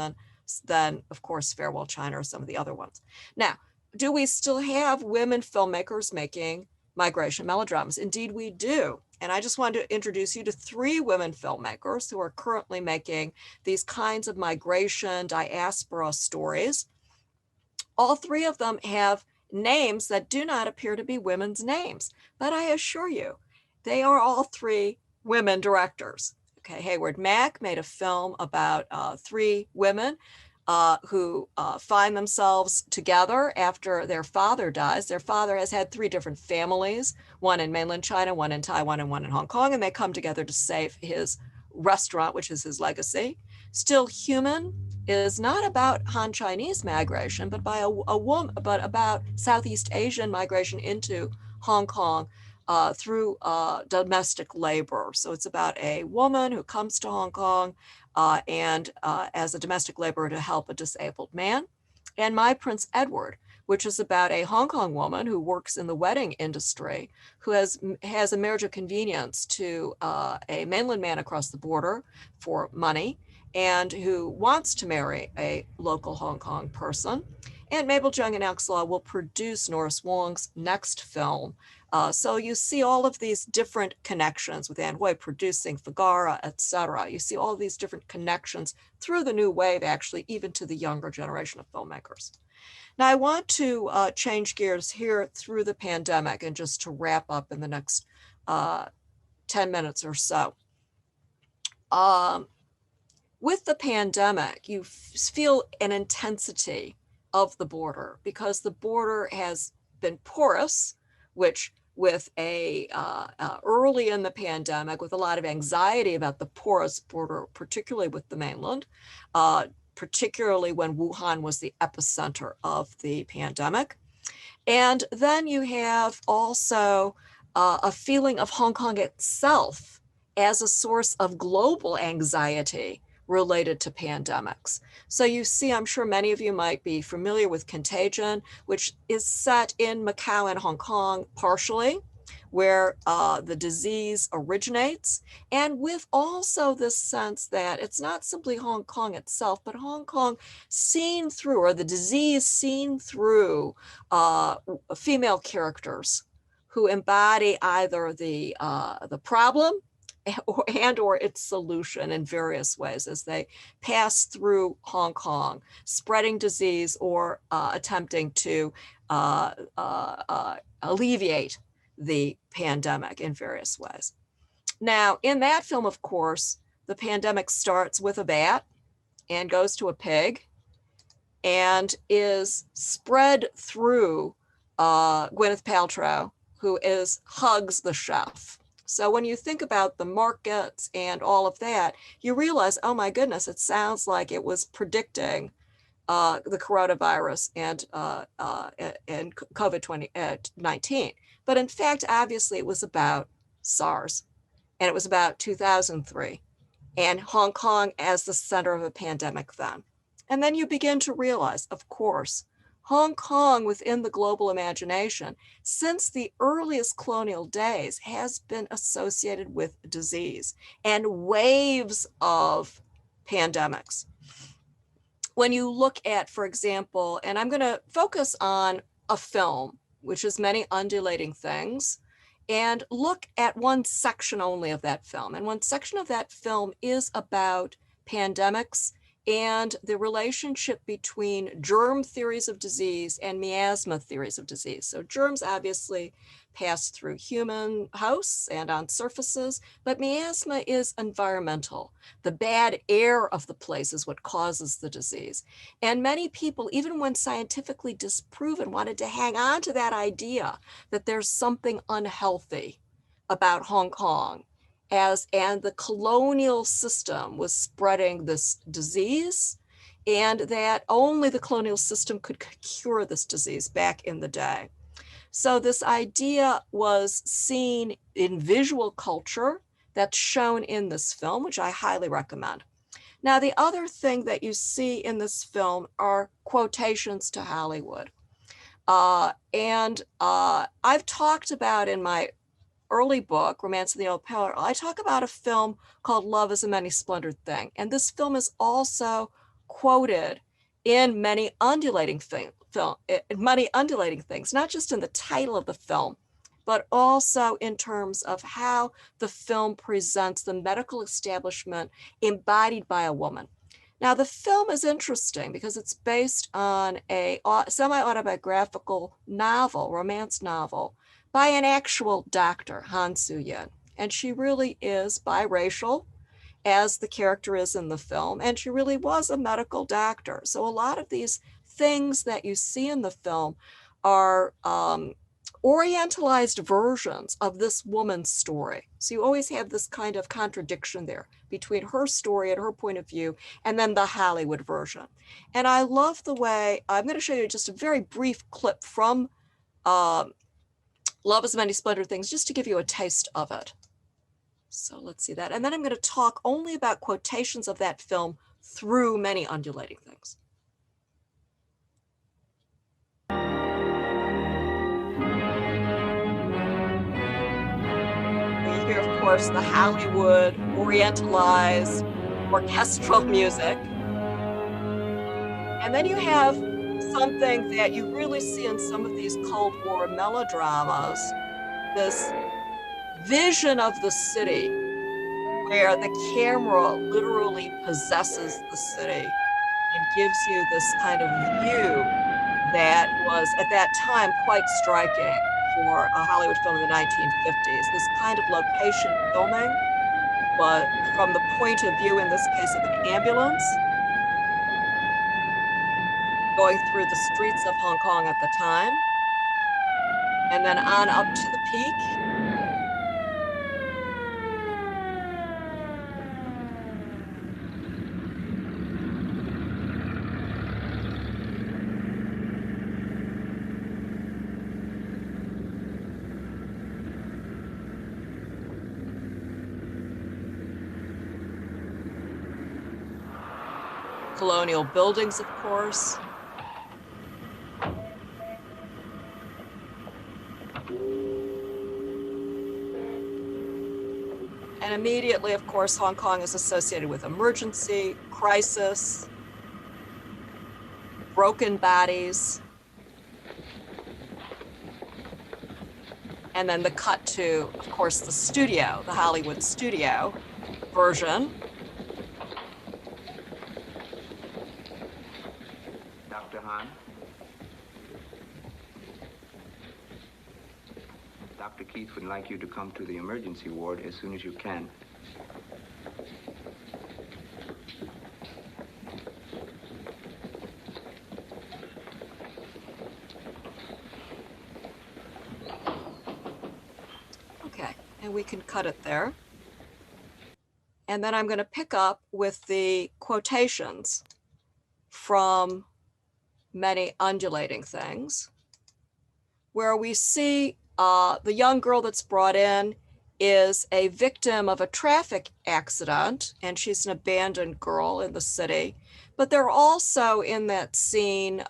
than of course, Farewell China or some of the other ones. Now, do we still have women filmmakers making migration melodramas. Indeed, we do. And I just wanted to introduce you to 3 women filmmakers who are currently making these kinds of migration diaspora stories. All 3 of them have names that do not appear to be women's names, but I assure you, they are all 3 women directors. Okay, Hayward Mack made a film about 3 women who find themselves together after their father dies. Their father has had 3 different families, one in mainland China, one in Taiwan, and one in Hong Kong, and they come together to save his restaurant, which is his legacy. Still Human is not about Han Chinese migration, but by a woman, but about Southeast Asian migration into Hong Kong through domestic labor. So it's about a woman who comes to Hong Kong and as a domestic laborer to help a disabled man. And My Prince Edward, which is about a Hong Kong woman who works in the wedding industry, who has a marriage of convenience to a mainland man across the border for money, and who wants to marry a local Hong Kong person. And Mabel Cheung and Exile will produce Norris Wong's next film. So you see all of these different connections with Anne Hui producing Figara, etc. You see all these different connections through the new wave, actually, even to the younger generation of filmmakers. Now, I want to change gears here through the pandemic and just to wrap up in the next 10 minutes or so. With the pandemic, you feel an intensity of the border because the border has been porous, which with early in the pandemic, with a lot of anxiety about the porous border, particularly with the mainland, particularly when Wuhan was the epicenter of the pandemic. And then you have also a feeling of Hong Kong itself as a source of global anxiety related to pandemics. So you see, I'm sure many of you might be familiar with Contagion, which is set in Macau and Hong Kong partially, where the disease originates, and with also this sense that it's not simply Hong Kong itself, but Hong Kong seen through, or the disease seen through female characters who embody either the problem or its solution in various ways as they pass through Hong Kong, spreading disease or attempting to alleviate the pandemic in various ways. Now, in that film, of course, the pandemic starts with a bat and goes to a pig and is spread through Gwyneth Paltrow, who hugs the chef. So when you think about the markets and all of that, you realize, oh my goodness, it sounds like it was predicting the coronavirus and COVID-19. But in fact, obviously, it was about SARS, and it was about 2003, and Hong Kong as the center of a pandemic then. And then you begin to realize, of course, Hong Kong within the global imagination, since the earliest colonial days, has been associated with disease and waves of pandemics. When you look at, for example, and I'm going to focus on a film, which is Many Undulating Things, and look at one section only of that film. And one section of that film is about pandemics and the relationship between germ theories of disease and miasma theories of disease. So germs obviously pass through human hosts and on surfaces, but miasma is environmental. The bad air of the place is what causes the disease. And many people, even when scientifically disproven, wanted to hang on to that idea that there's something unhealthy about Hong Kong, and the colonial system was spreading this disease, and that only the colonial system could cure this disease back in the day. So this idea was seen in visual culture that's shown in this film, which I highly recommend. Now, the other thing that you see in this film are quotations to Hollywood. And I've talked about in my early book, Romance of the Old Pillar, I talk about a film called Love is a Many Splendored Thing. And this film is also quoted in Many Undulating Things, not just in the title of the film, but also in terms of how the film presents the medical establishment embodied by a woman. Now, the film is interesting because it's based on a semi-autobiographical novel, romance novel, by an actual doctor, Han Soo-yin. And she really is biracial, as the character is in the film, and she really was a medical doctor. So a lot of these things that you see in the film are orientalized versions of this woman's story. So you always have this kind of contradiction there between her story and her point of view, and then the Hollywood version. And I love the way, I'm going to show you just a very brief clip from Love is Many Splendid Things, just to give you a taste of it. So let's see that. And then I'm going to talk only about quotations of that film through Many Undulating Things. We hear, of course, the Hollywood orientalized orchestral music. And then you have something that you really see in some of these Cold War melodramas, this vision of the city where the camera literally possesses the city and gives you this kind of view that was at that time quite striking for a Hollywood film in the 1950s. This kind of location filming, but from the point of view, in this case, of an ambulance going through the streets of Hong Kong at the time, and then on up to the peak. Colonial buildings, of course. And immediately, of course, Hong Kong is associated with emergency, crisis, broken bodies. And then the cut to, of course, the studio, the Hollywood studio version. Dr. Han? Dr. Keith would like you to come to the emergency ward as soon as you can. Okay, and we can cut it there. And then I'm going to pick up with the quotations from Many Undulating Things, where we see the young girl that's brought in is a victim of a traffic accident, and she's an abandoned girl in the city. But they're also in that scene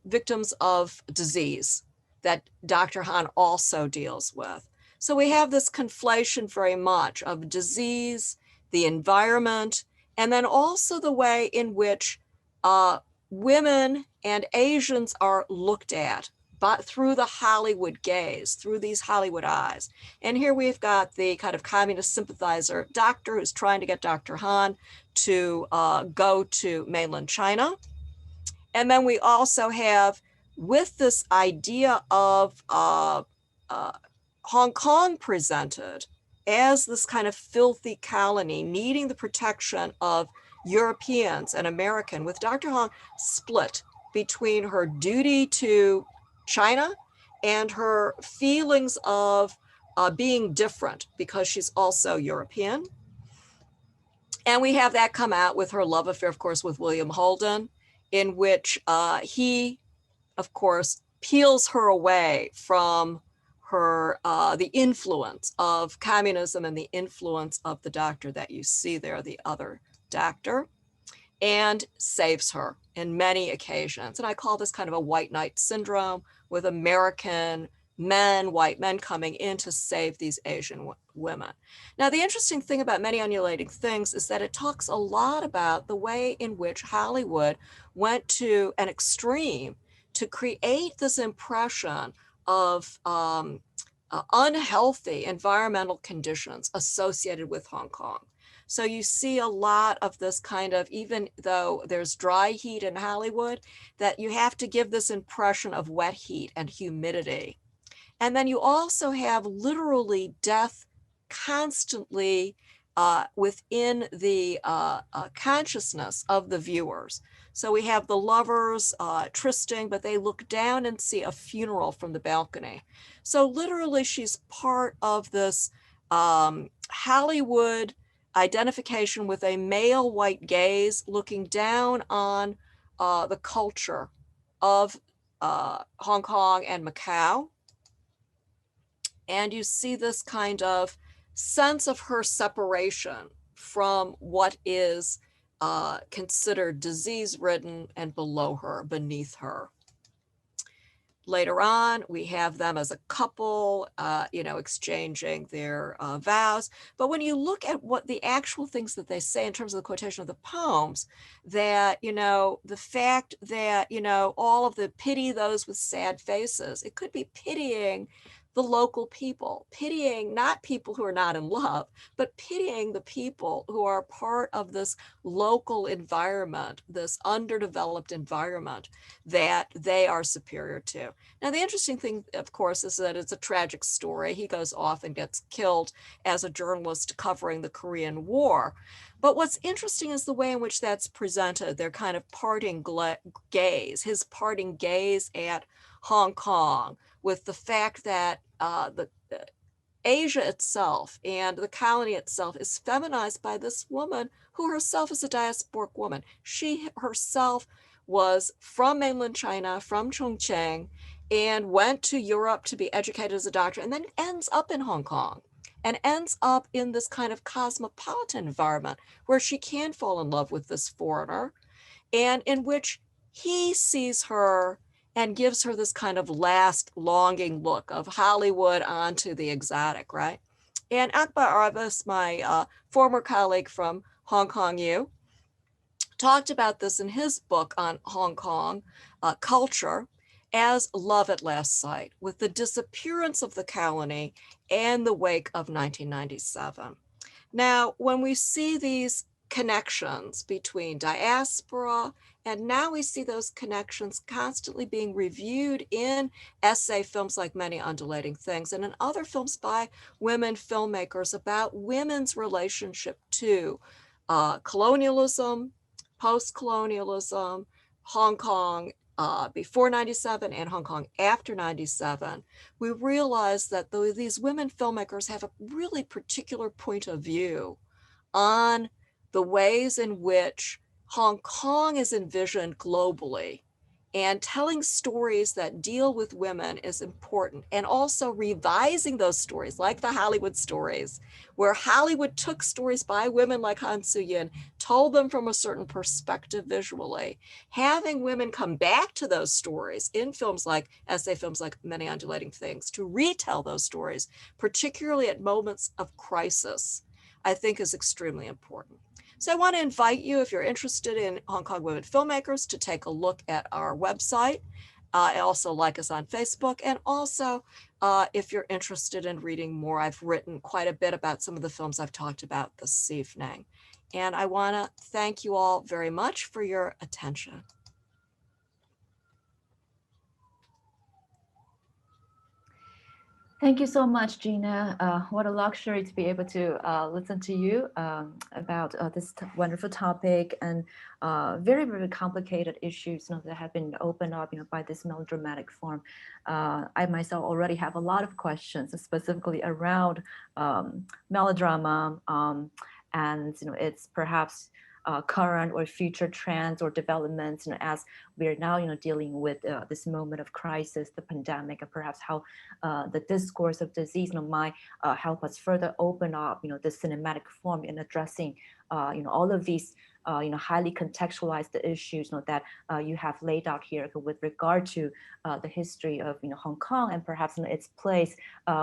victims of disease that Dr. Han also deals with. So we have this conflation very much of disease, the environment, and then also the way in which women and Asians are looked at, but through the Hollywood gaze, through these Hollywood eyes. And here we've got the kind of communist sympathizer doctor who's trying to get Dr. Han to go to mainland China. And then we also have, with this idea of Hong Kong presented as this kind of filthy colony needing the protection of Europeans and American, with Dr. Han split between her duty to China and her feelings of being different because she's also European. And we have that come out with her love affair, of course, with William Holden, in which he, of course, peels her away from her, the influence of communism and the influence of the doctor that you see there, the other doctor, and saves her in many occasions. And I call this kind of a white knight syndrome, with American men, white men coming in to save these Asian women. Now, the interesting thing about Many Undulating Things is that it talks a lot about the way in which Hollywood went to an extreme to create this impression of unhealthy environmental conditions associated with Hong Kong. So you see a lot of this kind of, even though there's dry heat in Hollywood, that you have to give this impression of wet heat and humidity. And then you also have literally death constantly within the consciousness of the viewers. So we have the lovers trysting, but they look down and see a funeral from the balcony. So literally she's part of this Hollywood identification with a male white gaze looking down on the culture of Hong Kong and Macau. And you see this kind of sense of her separation from what is considered disease-ridden and below her, beneath her. Later on, we have them as a couple, exchanging their vows. But when you look at what the actual things that they say in terms of the quotation of the poems, that, the fact that, all of the pity those with sad faces, it could be pitying the local people, pitying not people who are not in love, but pitying the people who are part of this local environment, this underdeveloped environment that they are superior to. Now, the interesting thing, of course, is that it's a tragic story. He goes off and gets killed as a journalist covering the Korean War. But what's interesting is the way in which that's presented, their kind of parting gaze, his parting gaze at Hong Kong, with the fact that Asia itself and the colony itself is feminized by this woman who herself is a diasporic woman. She herself was from mainland China, from Chongqing, and went to Europe to be educated as a doctor, and then ends up in Hong Kong and ends up in this kind of cosmopolitan environment where she can fall in love with this foreigner, and in which he sees her and gives her this kind of last longing look of Hollywood onto the exotic, right? And Ackbar Abbas, my former colleague from Hong Kong U, talked about this in his book on Hong Kong culture as love at last sight, with the disappearance of the colony and the wake of 1997. Now, when we see these connections between diaspora, and now we see those connections constantly being reviewed in essay films like Many Undulating Things and in other films by women filmmakers about women's relationship to colonialism, post-colonialism, Hong Kong before 97 and Hong Kong after 97, we realize that these women filmmakers have a really particular point of view on the ways in which Hong Kong is envisioned globally, and telling stories that deal with women is important, and also revising those stories like the Hollywood stories, where Hollywood took stories by women like Han Soo-yin, told them from a certain perspective visually, having women come back to those stories in films like essay films like Many Undulating Things to retell those stories, particularly at moments of crisis, I think is extremely important. So I want to invite you, if you're interested in Hong Kong women filmmakers, to take a look at our website. Also like us on Facebook. And also, if you're interested in reading more, I've written quite a bit about some of the films I've talked about this evening. And I want to thank you all very much for your attention. Thank you so much, Gina. What a luxury to be able to listen to you about this wonderful topic and very, very complicated issues that have been opened up by this melodramatic form. I myself already have a lot of questions specifically around melodrama and it's perhaps current or future trends or developments, as we are now, dealing with this moment of crisis, the pandemic, and perhaps how the discourse of disease might help us further open up, the cinematic form in addressing, all of these, highly contextualized issues that you have laid out here with regard to the history of, Hong Kong and perhaps its place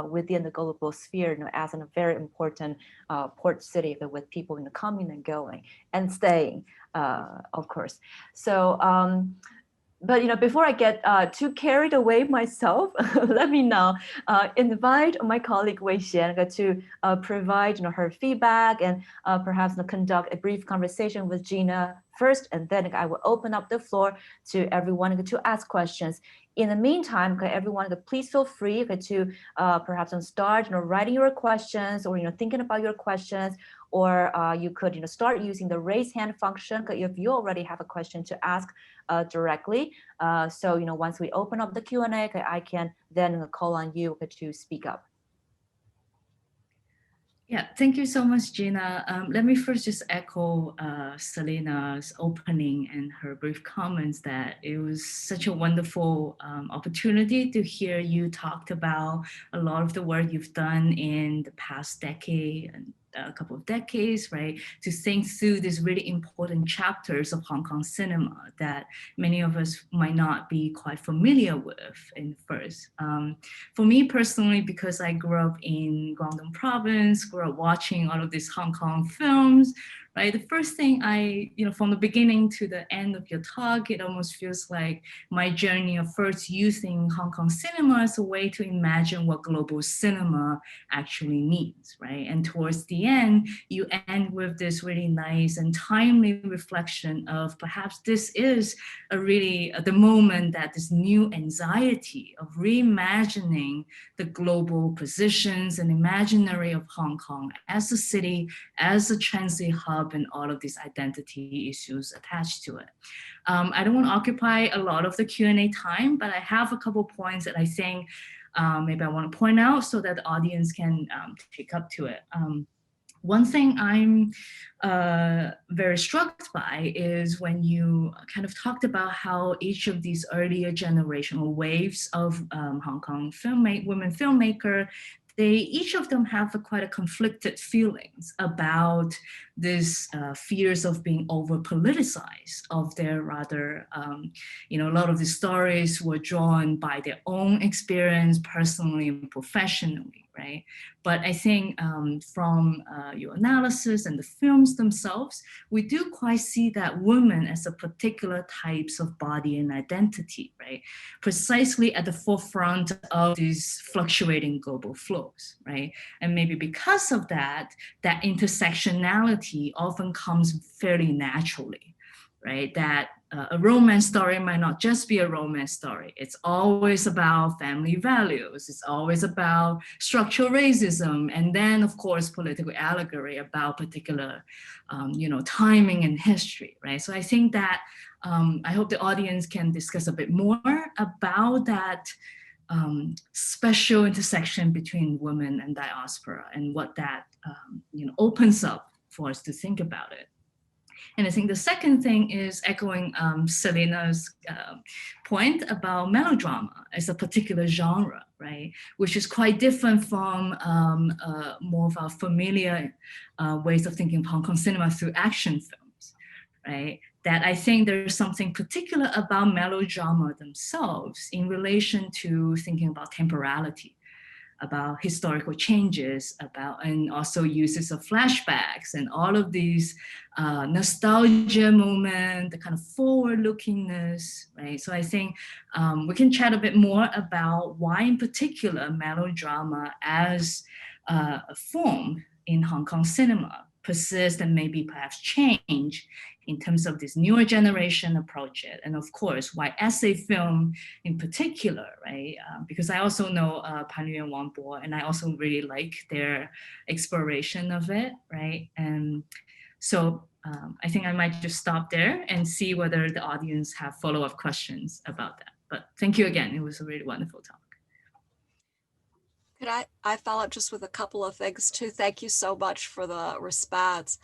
within the global sphere, as a very important port city with people coming and going and staying, of course. So But before I get too carried away myself, let me now invite my colleague Wei Xian to provide her feedback and perhaps conduct a brief conversation with Gina first, and then I will open up the floor to everyone to ask questions. In the meantime, everyone, please feel free to perhaps start writing your questions or thinking about your questions, or you could start using the raise hand function if you already have a question to ask directly. So once we open up the Q&A, I can then call on you to speak up. Yeah, thank you so much, Gina. Let me first just echo Selena's opening and her brief comments that it was such a wonderful opportunity to hear you talked about a lot of the work you've done in the past decade and a couple of decades, right? To think through these really important chapters of Hong Kong cinema that many of us might not be quite familiar with in first. For me personally, because I grew up in Guangdong province, grew up watching all of these Hong Kong films, right? The first thing from the beginning to the end of your talk, it almost feels like my journey of first using Hong Kong cinema as a way to imagine what global cinema actually means, right? And towards the end, you end with this really nice and timely reflection of perhaps this is the moment that this new anxiety of reimagining the global positions and imaginary of Hong Kong as a city, as a transit hub, and all of these identity issues attached to it. I don't want to occupy a lot of the Q&A time, but I have a couple points that I think maybe I want to point out so that the audience can pick up to it. One thing I'm very struck by is when you kind of talked about how each of these earlier generational waves of Hong Kong women filmmaker, each of them have quite a conflicted feelings about this fears of being over politicized, of their rather, a lot of the stories were drawn by their own experience personally and professionally, right? But I think from your analysis and the films themselves, we do quite see that women as a particular types of body and identity, right? Precisely at the forefront of these fluctuating global flows, right? And maybe because of that, that intersectionality often comes fairly naturally, right? That a romance story might not just be a romance story. It's always about family values. It's always about structural racism. And then, of course, political allegory about particular, timing and history, right? So I think that I hope the audience can discuss a bit more about that special intersection between women and diaspora and what that, opens up for us to think about it. And I think the second thing is echoing Selena's point about melodrama as a particular genre, right? Which is quite different from more of our familiar ways of thinking of Hong Kong cinema through action films, right? That I think there's something particular about melodrama themselves in relation to thinking about temporality, about historical changes, and also uses of flashbacks and all of these nostalgia moment, the kind of forward-lookingness, right? So I think we can chat a bit more about why in particular melodrama as a form in Hong Kong cinema persist and maybe perhaps change in terms of this newer generation approach it. And of course, why essay film in particular, right? Because I also know Pan Yu and Wang Bo, and I also really like their exploration of it, right? And so I think I might just stop there and see whether the audience have follow-up questions about that. But thank you again, it was a really wonderful talk. Could I follow up just with a couple of things too? Thank you so much for the response.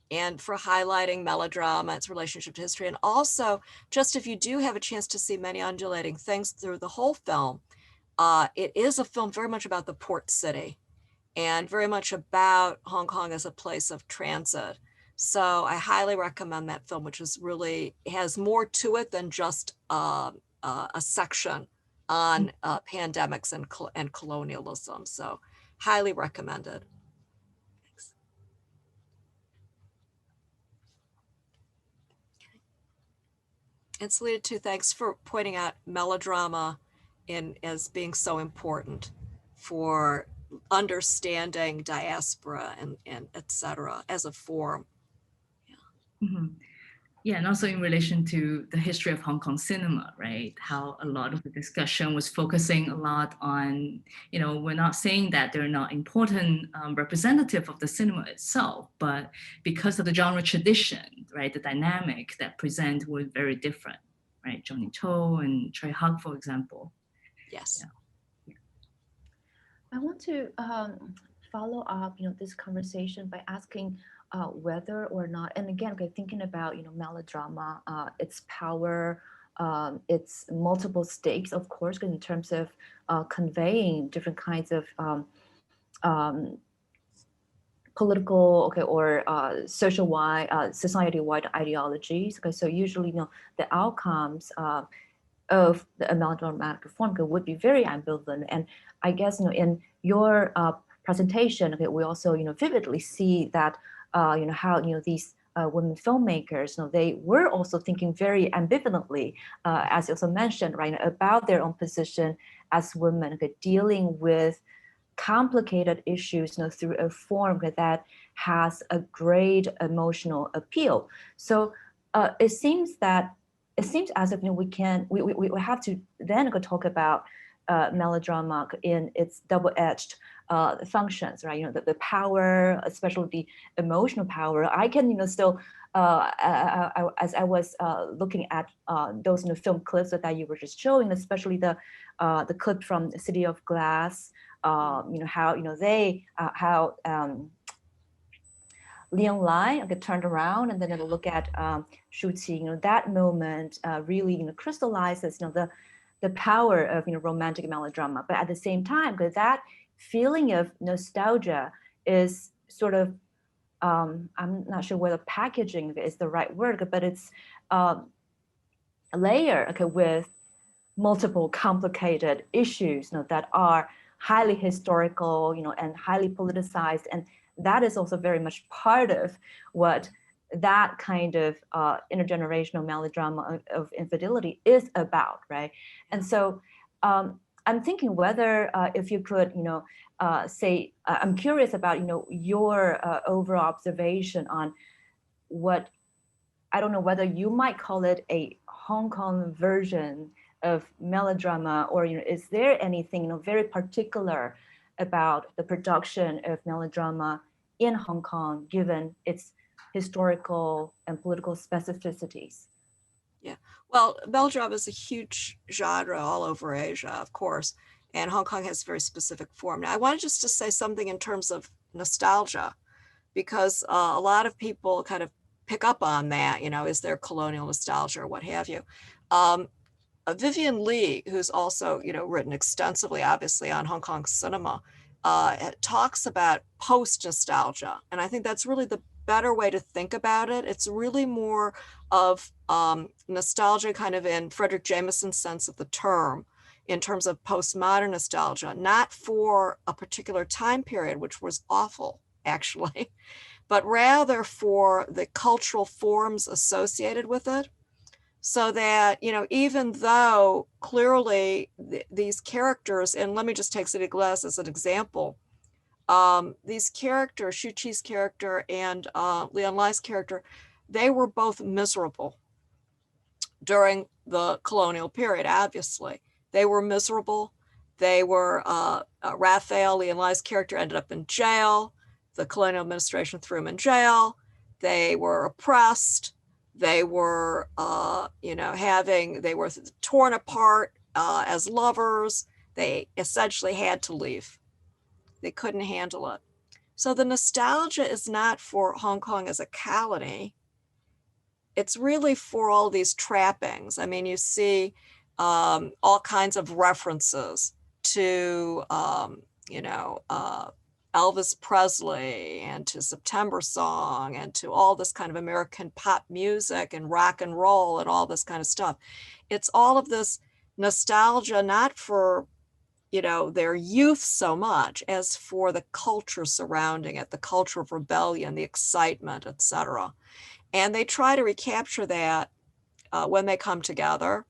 And for highlighting melodrama, its relationship to history. And also, just if you do have a chance to see many undulating things through the whole film, it is a film very much about the port city and very much about Hong Kong as a place of transit. So I highly recommend that film, which is really has more to it than just a section on pandemics and colonialism. So highly recommended. And Selena, too, thanks for pointing out melodrama as being so important for understanding diaspora and et cetera as a form. Yeah. Mm-hmm. Yeah, and also in relation to the history of Hong Kong cinema, right? How a lot of the discussion was focusing a lot on, you know, we're not saying that they're not important representative of the cinema itself, but because of the genre tradition, right, the dynamic that present were very different, right? Johnny To and Choi Hak, for example. Yes. Yeah. I want to follow up, this conversation by asking whether or not, and again, thinking about, melodrama, its power, its multiple stakes, of course, in terms of conveying different kinds of political, or social-wide, society-wide ideologies. Okay, so usually, the outcomes of the melodramatic form would be very ambivalent. And I guess, in your presentation, we also, vividly see that, how, these women filmmakers, they were also thinking very ambivalently, as you also mentioned, right, about their own position as women, dealing with complicated issues, through a form that has a great emotional appeal. So it seems as if we have to then go talk about melodrama in its double-edged functions, right? The power, especially the emotional power. I can still, as I was looking at those film clips that you were just showing, especially the clip from the City of Glass, how Leon Lai turned around and then look at Shu Qi. That moment really crystallizes the power of romantic melodrama. But at the same time, because that feeling of nostalgia is sort of I'm not sure whether packaging is the right word, but it's a layer with multiple complicated issues that are highly historical, and highly politicized, and that is also very much part of what that kind of intergenerational melodrama of infidelity is about, right? And so I'm thinking whether if you could, say, I'm curious about, your overall observation on what, I don't know whether you might call it a Hong Kong version of melodrama, or is there anything very particular about the production of melodrama in Hong Kong, given its historical and political specificities? Yeah, well, melodrama is a huge genre all over Asia, of course, and Hong Kong has a very specific form. Now, I wanted just to say something in terms of nostalgia, because a lot of people kind of pick up on that, is there colonial nostalgia or what have you. Vivian Lee, who's also, written extensively, obviously, on Hong Kong cinema, talks about post-nostalgia. And I think that's really the better way to think about it. It's really more of nostalgia kind of in Frederick Jameson's sense of the term, in terms of postmodern nostalgia, not for a particular time period, which was awful, actually, but rather for the cultural forms associated with it. So that, even though clearly these characters, and let me just take City Glass as an example, these characters, Shu Qi's character and Leon Lai's character, they were both miserable during the colonial period, obviously. They were miserable. They were, Raphael, Leon Lai's character, ended up in jail. The colonial administration threw him in jail. They were oppressed. They were, they were torn apart as lovers. They essentially had to leave. They couldn't handle it. So the nostalgia is not for Hong Kong as a colony. It's really for all these trappings. I mean, you see all kinds of references to, Elvis Presley and to September Song and to all this kind of American pop music and rock and roll and all this kind of stuff. It's all of this nostalgia, not for, their youth so much as for the culture surrounding it, the culture of rebellion, the excitement, etc. And they try to recapture that when they come together.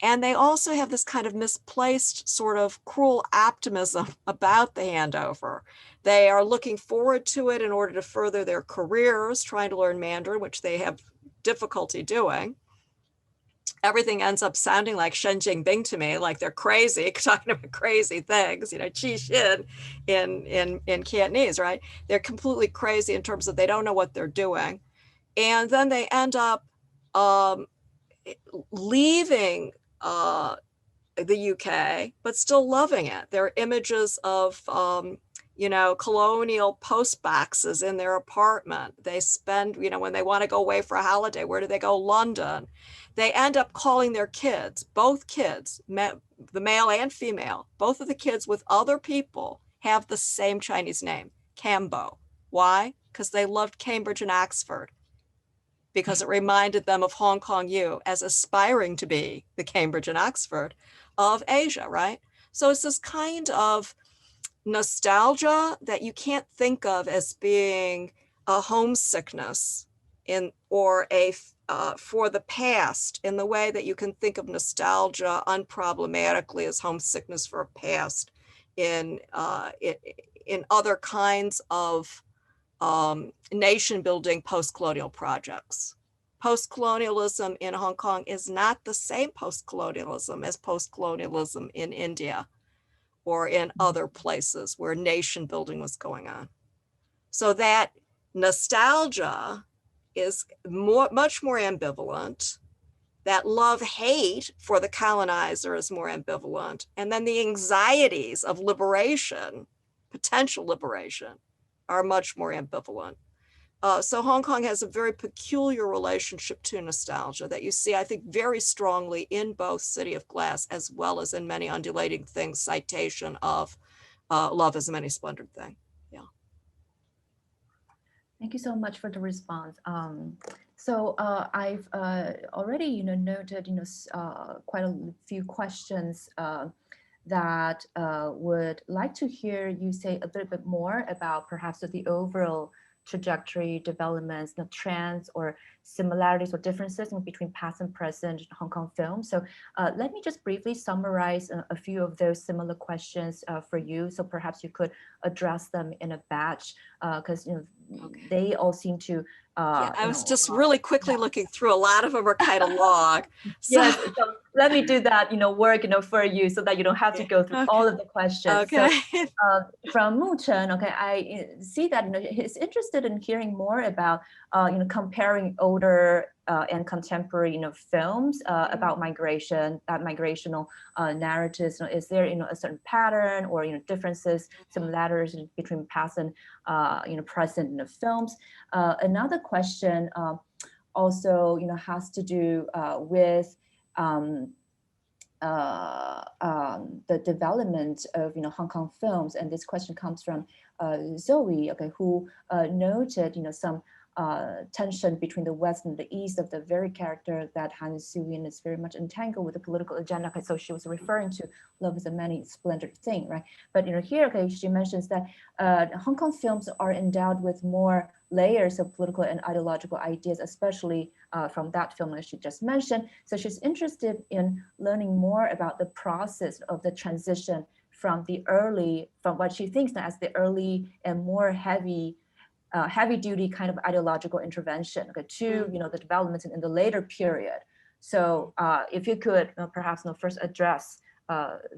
And they also have this kind of misplaced sort of cruel optimism about the handover. They are looking forward to it in order to further their careers, trying to learn Mandarin, which they have difficulty doing. Everything ends up sounding like Shen Jingbing to me, like they're crazy, talking about crazy things, you know, Qi Xin in Cantonese, right? They're completely crazy in terms of they don't know what they're doing. And then they end up leaving the UK, but still loving it. There are images of, you know, colonial post boxes in their apartment. They spend, you know, when they want to go away for a holiday, where do they go? London. They end up calling their kids, both kids, the male and female, both of the kids with other people have the same Chinese name, Cambo. Why? Because they loved Cambridge and Oxford, because it reminded them of Hong Kong U as aspiring to be the Cambridge and Oxford of Asia, right? So it's this kind of nostalgia that you can't think of as being a homesickness or a for the past in the way that you can think of nostalgia unproblematically as homesickness for a past in other kinds of nation building post-colonial projects. Post-colonialism in Hong Kong is not the same post-colonialism as post-colonialism in India or in other places where nation building was going on. So that nostalgia is much more ambivalent. That love-hate for the colonizer is more ambivalent. And then the anxieties of liberation, potential liberation, are much more ambivalent. So Hong Kong has a very peculiar relationship to nostalgia that you see, I think, very strongly in both City of Glass as well as in Many Undulating Things citation of Love is a Many Splendored Thing. Yeah. Thank you so much for the response. So I've already, noted, quite a few questions that would like to hear you say a little bit more about perhaps the overall trajectory, developments, trends or similarities or differences between past and present Hong Kong films. So let me just briefly summarize a few of those similar questions for you. So perhaps you could address them in a batch because okay. They all seem to I was just really quickly looking through. A lot of them are kind of long. So. Yes, so let me do that, work, for you so that you don't have to go through all of the questions. Okay. So, from Mu Chen, okay, I see that he's interested in hearing more about, comparing older and contemporary, films about migration, that migrational narratives. Is there, a certain pattern or differences, similarities between past and present films? Another question also, has to do with the development of Hong Kong films, and this question comes from Zoe, okay, who noted some tension between the West and the East of the very character that Han Hsiao-Fen is very much entangled with the political agenda. Okay, so she was referring to Love is a Many Splendored Thing, right? But here, okay, she mentions that Hong Kong films are endowed with more layers of political and ideological ideas, especially from that film that she just mentioned. So she's interested in learning more about the process of the transition from what she thinks as the early and more heavy duty kind of ideological intervention, okay, to the developments in the later period. So if you could perhaps first address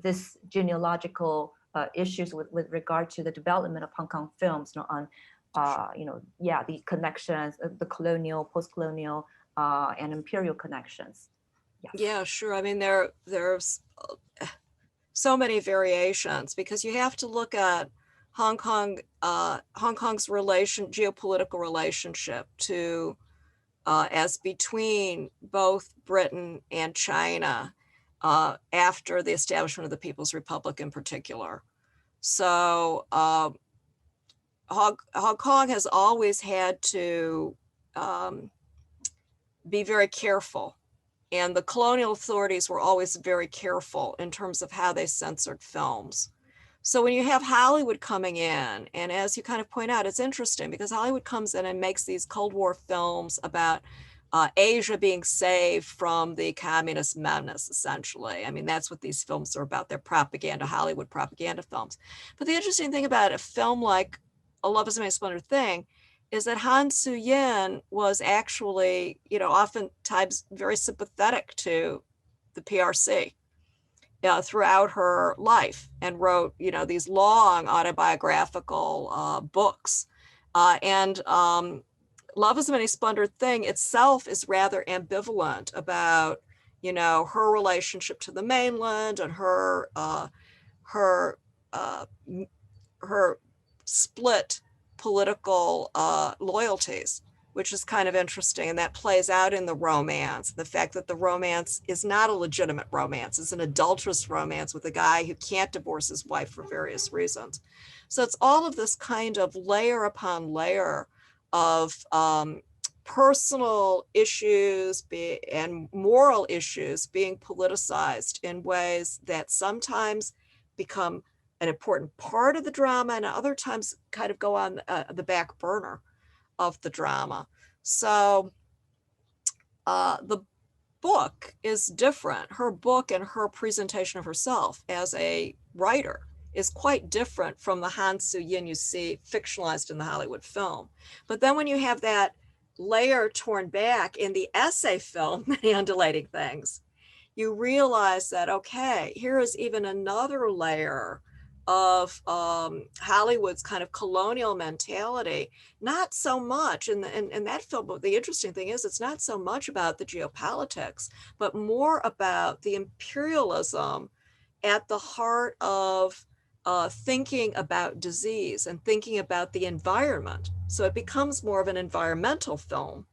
this genealogical issues with regard to the development of Hong Kong films on the connections, the colonial, post-colonial, and imperial connections. Yeah, sure. I mean, there's so many variations because you have to look at Hong Kong's geopolitical relationship to as between both Britain and China after the establishment of the People's Republic in particular. So Hong Kong has always had to be very careful, and the colonial authorities were always very careful in terms of how they censored films. So when you have Hollywood coming in, and as you kind of point out, it's interesting because Hollywood comes in and makes these Cold War films about Asia being saved from the communist menace, essentially. I mean, that's what these films are about. They're propaganda, Hollywood propaganda films. But the interesting thing about a film like A Love Is a Many Splendored Thing is that Hsiao-Fen was actually, oftentimes very sympathetic to the PRC throughout her life, and wrote, these long autobiographical books. Love Is a Many Splendored Thing itself is rather ambivalent about, her relationship to the mainland and her split political loyalties, which is kind of interesting. And that plays out in the romance. The fact that the romance is not a legitimate romance, it's an adulterous romance with a guy who can't divorce his wife for various reasons. So it's all of this kind of layer upon layer of personal issues and moral issues being politicized in ways that sometimes become an important part of the drama and other times kind of go on the back burner of the drama. So the book is different. Her book and her presentation of herself as a writer is quite different from the Hsiao-Fen you see fictionalized in the Hollywood film. But then when you have that layer torn back in the essay film, Many Undulating Things, you realize that, okay, here is even another layer of Hollywood's kind of colonial mentality. Not so much in that film, but the interesting thing is it's not so much about the geopolitics, but more about the imperialism at the heart of thinking about disease and thinking about the environment. So it becomes more of an environmental film,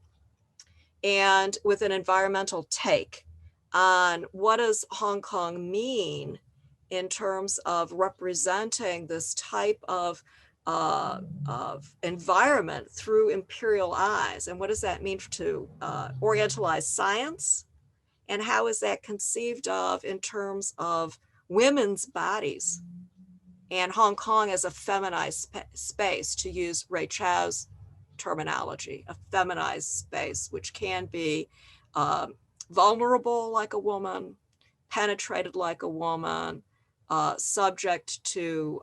and with an environmental take on what does Hong Kong mean in terms of representing this type of environment through imperial eyes. And what does that mean to Orientalize science? And how is that conceived of in terms of women's bodies and Hong Kong as a feminized space, to use Ray Chow's terminology, a feminized space, which can be vulnerable like a woman, penetrated like a woman, subject to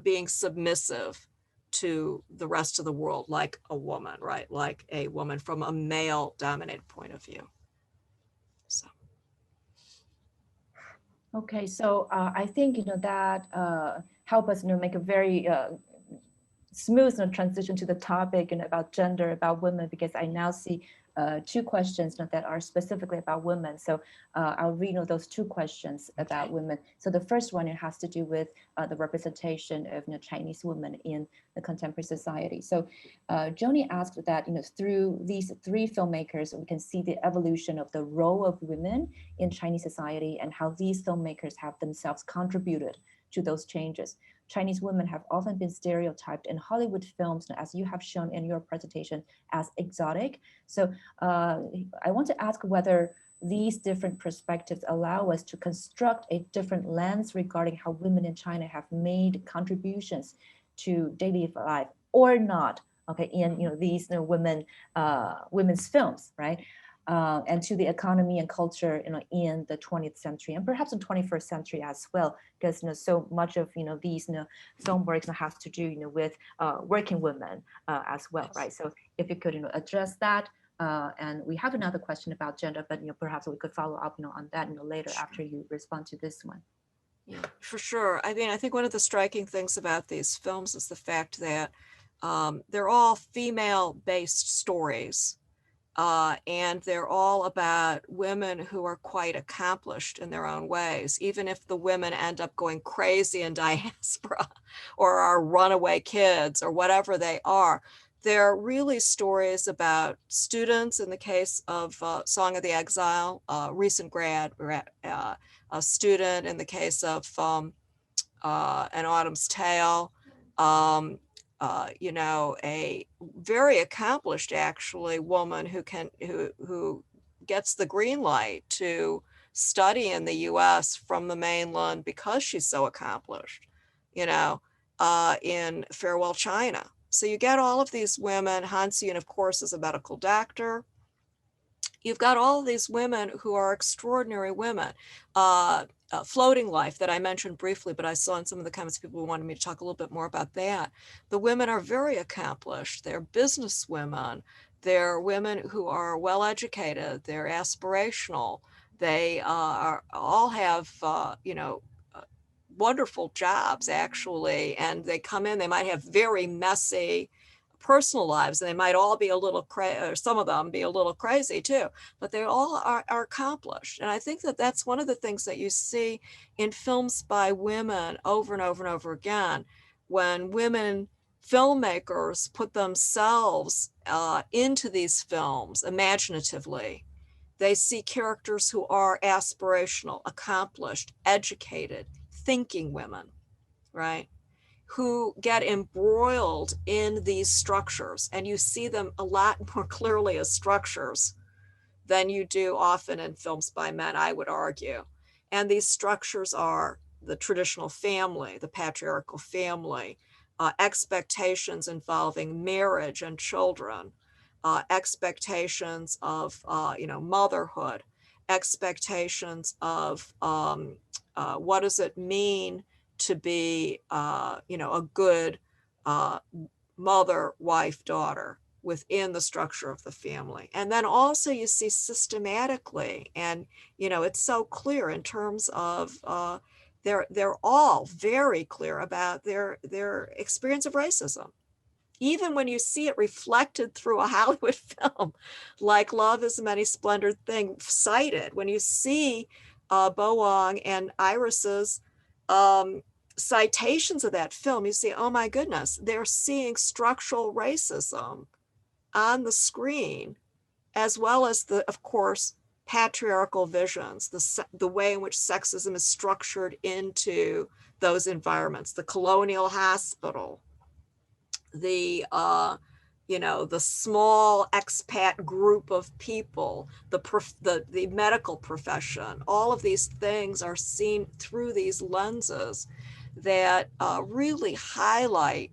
being submissive to the rest of the world like a woman, right? Like a woman from a male-dominated point of view. So. Okay, so I think that help us make a very smooth transition to the topic about gender, about women, because I now see two questions that are specifically about women. So I'll read those two questions about women. So the first one, it has to do with the representation of Chinese women in the contemporary society. So Joni asked that through these three filmmakers, we can see the evolution of the role of women in Chinese society and how these filmmakers have themselves contributed to those changes. Chinese women have often been stereotyped in Hollywood films, as you have shown in your presentation, as exotic. So I want to ask whether these different perspectives allow us to construct a different lens regarding how women in China have made contributions to daily life or not, okay, in these women's films, right? And to the economy and culture, in the 20th century and perhaps the 21st century as well, because so much of these film works has to do with working women as well, right? So if you could address that, and we have another question about gender, but perhaps we could follow up on that later after you respond to this one. Yeah, for sure. I mean, I think one of the striking things about these films is the fact that they're all female-based stories. And they're all about women who are quite accomplished in their own ways, even if the women end up going crazy in diaspora or are runaway kids or whatever they are. They're really stories about students, in the case of Song of the Exile, recent grad, a student in the case of An Autumn's Tale, a very accomplished, actually, woman who gets the green light to study in the U.S. from the mainland because she's so accomplished, in Farewell China. So you get all of these women. Hsiao-Fen, of course, is a medical doctor. you've got all of these women who are extraordinary women. Floating Life that I mentioned briefly, but I saw in some of the comments people wanted me to talk a little bit more about that. The women are very accomplished. They're business women. They're women who are well educated. They're aspirational. They all have, wonderful jobs actually. And they come in, they might have very messy personal lives, and they might all be a little crazy, or some of them be a little crazy too, but they all are accomplished. And I think that that's one of the things that you see in films by women over and over and over again. When women filmmakers put themselves into these films imaginatively, they see characters who are aspirational, accomplished, educated, thinking women, right? Who get embroiled in these structures, and you see them a lot more clearly as structures than you do often in films by men, I would argue. And these structures are the traditional family, the patriarchal family, expectations involving marriage and children, expectations of motherhood, expectations of what does it mean to be, a good mother, wife, daughter within the structure of the family. And then also you see systematically, and, it's so clear in terms of, they're all very clear about their experience of racism. Even when you see it reflected through a Hollywood film, like Love is a Many Splendored Thing cited, when you see Boang and Iris's citations of that film, you see, oh my goodness, they're seeing structural racism on the screen, as well as of course, patriarchal visions, the way in which sexism is structured into those environments, the colonial hospital, the small expat group of people, the medical profession, all of these things are seen through these lenses that really highlight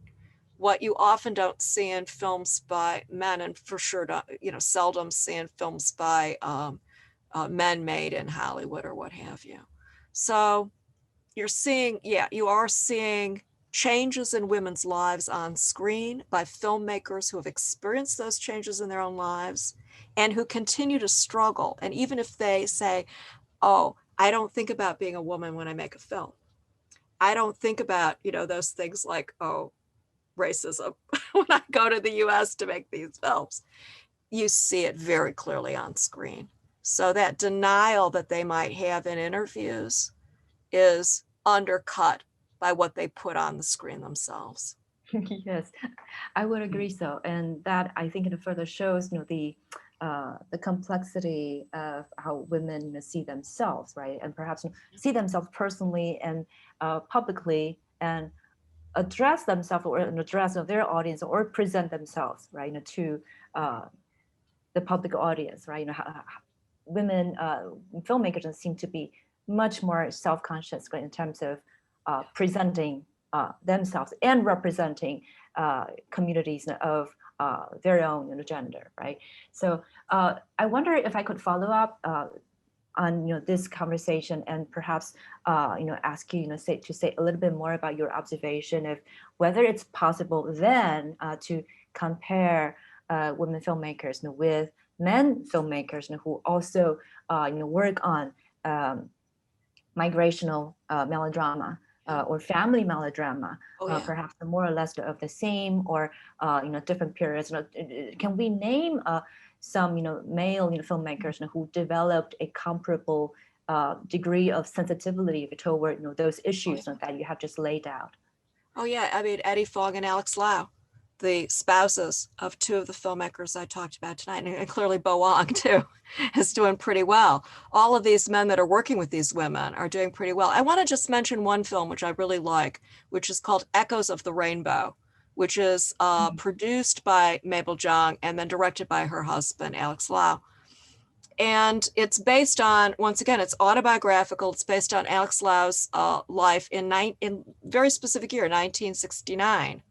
what you often don't see in films by men, and for sure, seldom see in films by men made in Hollywood or what have you. So you are seeing changes in women's lives on screen by filmmakers who have experienced those changes in their own lives and who continue to struggle. And even if they say, oh, I don't think about being a woman when I make a film. I don't think about, those things like, oh, racism when I go to the US to make these films. You see it very clearly on screen. So that denial that they might have in interviews is undercut by what they put on the screen themselves. Yes, I would agree so. And that, I think, it further shows, the complexity of how women see themselves, right? And perhaps see themselves personally and publicly, and address themselves or address their audience or present themselves, right, to the public audience, right? Women filmmakers seem to be much more self-conscious, right, in terms of presenting themselves and representing communities of their own gender, right? So I wonder if I could follow up on this conversation, and perhaps ask you to say a little bit more about your observation of whether it's possible then to compare women filmmakers with men filmmakers who also work on migrational melodrama or family melodrama, perhaps more or less of the same or different periods. Can we name some male filmmakers who developed a comparable degree of sensitivity toward those issues that you have just laid out? Oh yeah, I mean Eddie Fogg and Alex Lau, the spouses of two of the filmmakers I talked about tonight, and clearly Boang too is doing pretty well. All of these men that are working with these women are doing pretty well. I want to just mention one film which I really like, which is called Echoes of the Rainbow, which is produced by Mabel Cheung and then directed by her husband, Alex Lau. And it's based on, once again, it's autobiographical. It's based on Alex Lau's life in very specific year, 1969.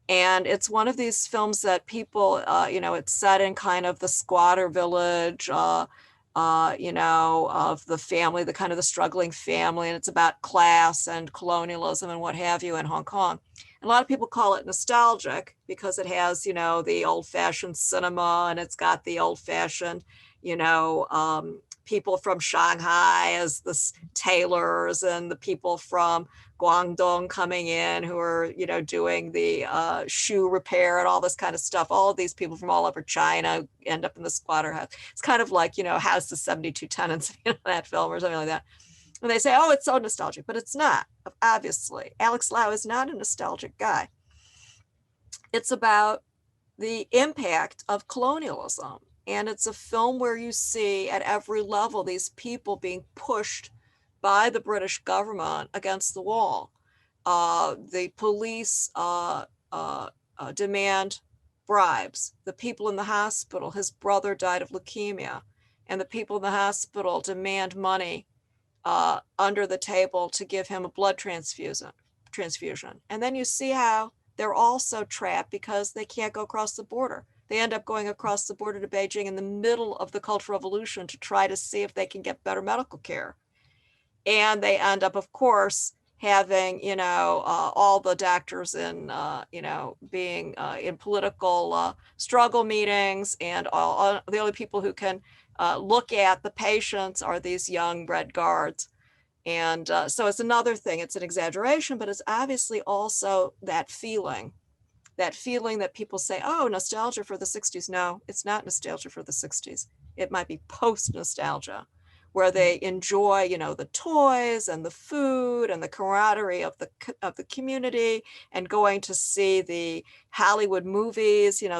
And it's one of these films that people, it's set in kind of the squatter village, of the family, the kind of the struggling family, and it's about class and colonialism and what have you in Hong Kong. And a lot of people call it nostalgic because it has, the old-fashioned cinema, and it's got the old-fashioned, people from Shanghai as the tailors, and the people from Guangdong coming in who are, doing the shoe repair and all this kind of stuff. All of these people from all over China end up in the squatter house. It's kind of like, House of 72 Tenants, that film or something like that. And they say, oh, it's so nostalgic, but it's not, obviously. Alex Lau is not a nostalgic guy. It's about the impact of colonialism. And it's a film where you see at every level these people being pushed by the British government against the wall. The police demand bribes. The people in the hospital, his brother died of leukemia, and the people in the hospital demand money under the table to give him a blood transfusion. And then you see how they're also trapped because they can't go across the border. They end up going across the border to Beijing in the middle of the Cultural Revolution to try to see if they can get better medical care. And they end up, of course, having, all the doctors in, being in political struggle meetings, and all the only people who can look at the patients are these young Red Guards. And so it's another thing. It's an exaggeration, but it's obviously also that feeling that people say, oh, nostalgia for the 60s. No, it's not nostalgia for the 60s. It might be post-nostalgia, where they enjoy, the toys and the food and the camaraderie of the community, and going to see the Hollywood movies, from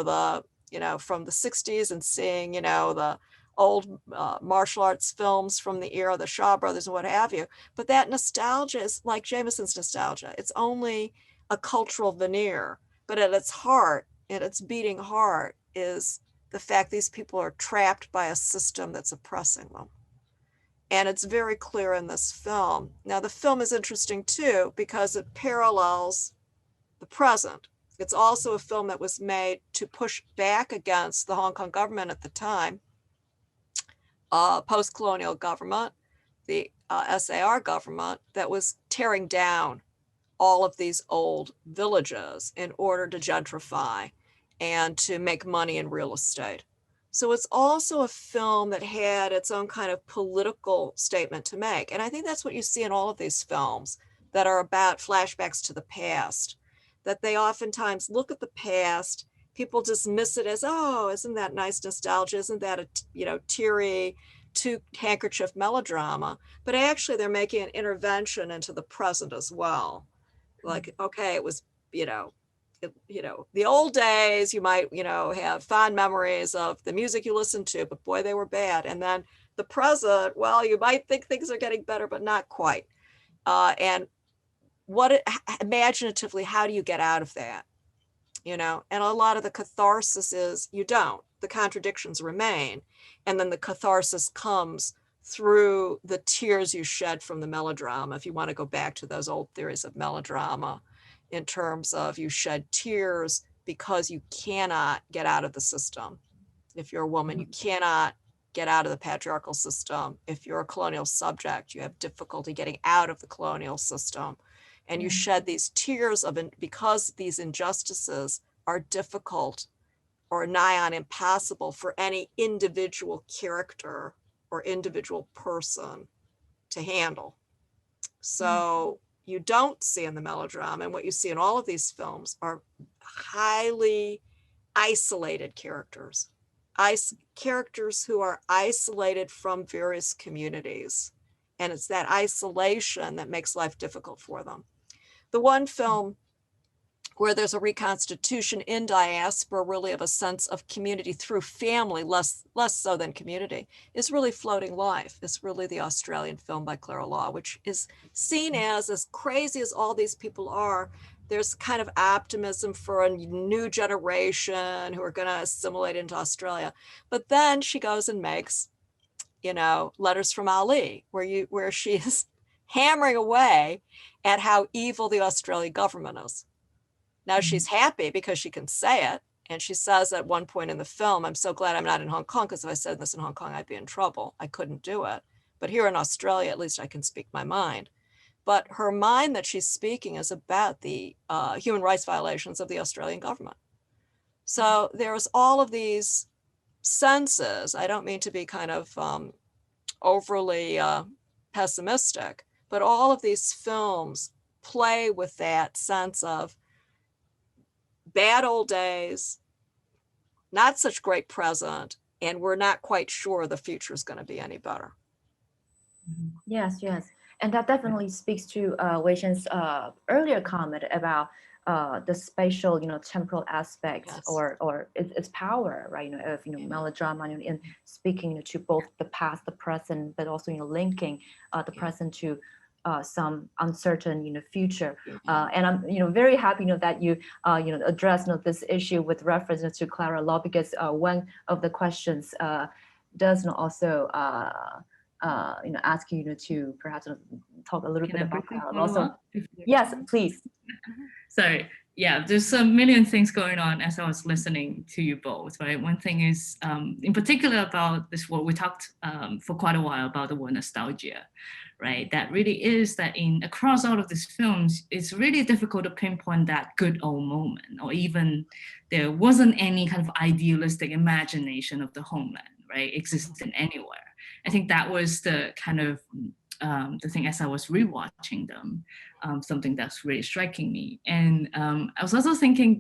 the 60s, and seeing, the old martial arts films from the era of the Shaw Brothers and what have you. But that nostalgia is like Jameson's nostalgia. It's only a cultural veneer. But at its heart, at its beating heart, is the fact these people are trapped by a system that's oppressing them. And it's very clear in this film. Now, the film is interesting too, because it parallels the present. It's also a film that was made to push back against the Hong Kong government at the time, post-colonial government, the SAR government, that was tearing down all of these old villages in order to gentrify and to make money in real estate. So it's also a film that had its own kind of political statement to make. And I think that's what you see in all of these films that are about flashbacks to the past, that they oftentimes look at the past, people dismiss it as, oh, isn't that nice nostalgia? Isn't that a, teary, two-handkerchief melodrama? But actually they're making an intervention into the present as well. Like, okay, it was, the old days, you might, have fond memories of the music you listened to, but boy, they were bad. And then the present, well, you might think things are getting better, but not quite. And imaginatively, how do you get out of that? And a lot of the catharsis is you don't. The contradictions remain. And then the catharsis comes through the tears you shed from the melodrama. If you want to go back to those old theories of melodrama, in terms of you shed tears because you cannot get out of the system. If you're a woman, you cannot get out of the patriarchal system. If you're a colonial subject, you have difficulty getting out of the colonial system. And you shed these tears because these injustices are difficult or nigh on impossible for any individual character or individual person to handle. So you don't see in the melodrama, and what you see in all of these films are highly isolated characters, characters who are isolated from various communities. And it's that isolation that makes life difficult for them. The one film where there's a reconstitution in Diaspora, really of a sense of community through family, less so than community, is really Floating Life. It's really the Australian film by Clara Law, which is seen as crazy as all these people are, there's kind of optimism for a new generation who are going to assimilate into Australia. But then she goes and makes, Letters from Ali, where she is hammering away at how evil the Australian government is. Now she's happy because she can say it. And she says at one point in the film, I'm so glad I'm not in Hong Kong, because if I said this in Hong Kong, I'd be in trouble. I couldn't do it. But here in Australia, at least I can speak my mind. But her mind that she's speaking is about the human rights violations of the Australian government. So there's all of these senses. I don't mean to be kind of overly pessimistic, but all of these films play with that sense of bad old days, not such great present, and we're not quite sure the future is going to be any better. Yes, yes. And that definitely speaks to Wei Shen's earlier comment about the spatial, temporal aspects, or its power, right? Of melodrama, in speaking to both the past, the present, but also linking the present to some uncertain, future. And I'm, very happy, that you, address this issue with reference to Clara Law, because one of the questions does also ask you to perhaps talk a little bit about Clara Law. So, yes, please. Sorry. Yeah, there's a million things going on as I was listening to you both, right? One thing is, in particular about this word, we talked for quite a while about the word nostalgia, right? That really is that across all of these films, it's really difficult to pinpoint that good old moment, or even there wasn't any kind of idealistic imagination of the homeland, right, existing anywhere. I think that was the kind of the thing as I was rewatching them, something that's really striking me. And I was also thinking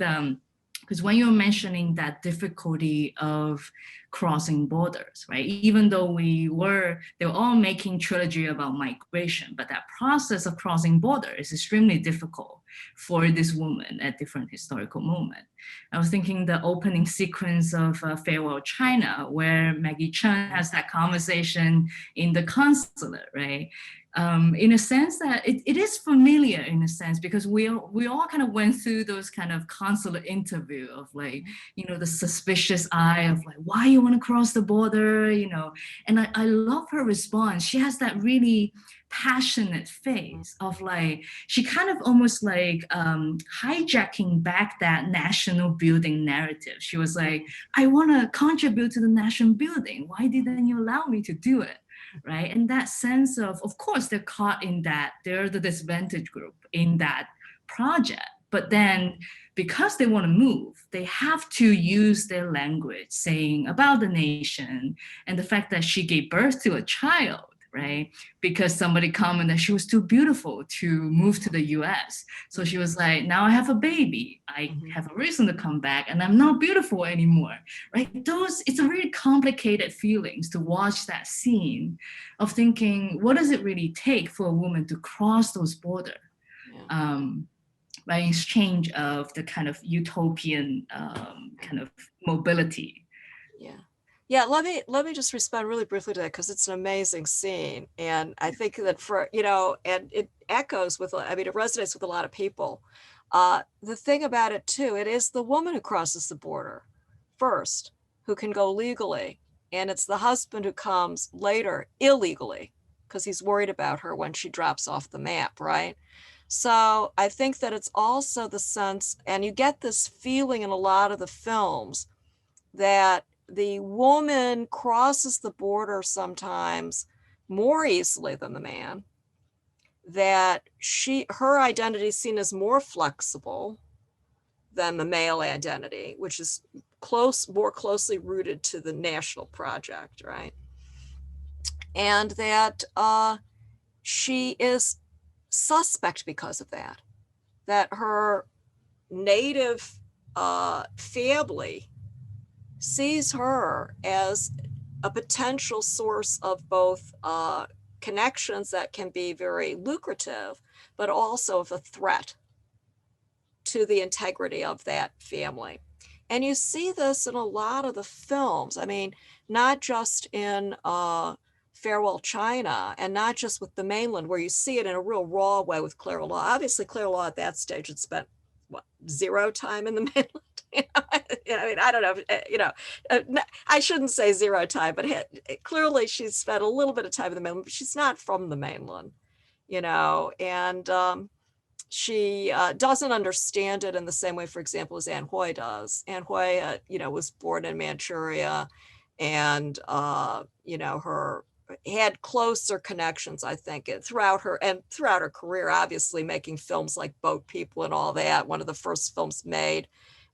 because when you were mentioning that difficulty of crossing borders, right? Even though they were all making trilogy about migration, but that process of crossing borders is extremely difficult for this woman at different historical moments. I was thinking the opening sequence of Farewell China, where Maggie Cheung has that conversation in the consulate, right? In a sense that it is familiar in a sense, because we all kind of went through those kind of consulate interview of like, the suspicious eye of like, why you want to cross the border, and I love her response. She has that really passionate face of like, she kind of almost like hijacking back that national building narrative. She was like, I want to contribute to the national building. Why didn't you allow me to do it? Right. And that sense of course, they're caught in that, they're the disadvantaged group in that project. But then because they want to move, they have to use their language saying about the nation and the fact that she gave birth to a child, right? Because somebody commented that she was too beautiful to move to the US. So she was like, now I have a baby. I have a reason to come back and I'm not beautiful anymore, right? It's a really complicated feelings to watch that scene of thinking, what does it really take for a woman to cross those borders? By exchange of the kind of utopian kind of mobility. Yeah, let me just respond really briefly to that, because it's an amazing scene. And I think that and it echoes with, it resonates with a lot of people. The thing about it too, it is the woman who crosses the border first, who can go legally. And it's the husband who comes later illegally, because he's worried about her when she drops off the map, right? So I think that it's also the sense, and you get this feeling in a lot of the films, that the woman crosses the border sometimes more easily than the man, that her identity is seen as more flexible than the male identity, which is more closely rooted to the national project, right? And that she is suspect because of that her native family sees her as a potential source of both connections that can be very lucrative, but also of a threat to the integrity of that family. And you see this in a lot of the films. I mean, not just in Farewell China, and not just with the mainland, where you see it in a real raw way with Clara Law. Obviously, Clara Law at that stage had spent zero time in the mainland. I mean, I don't know, I shouldn't say zero time, but clearly she's spent a little bit of time in the mainland, but she's not from the mainland, and she doesn't understand it in the same way, for example, as An Hui does. An Hui, was born in Manchuria, and her had closer connections, I think, throughout her career, obviously making films like Boat People and all that. One of the first films made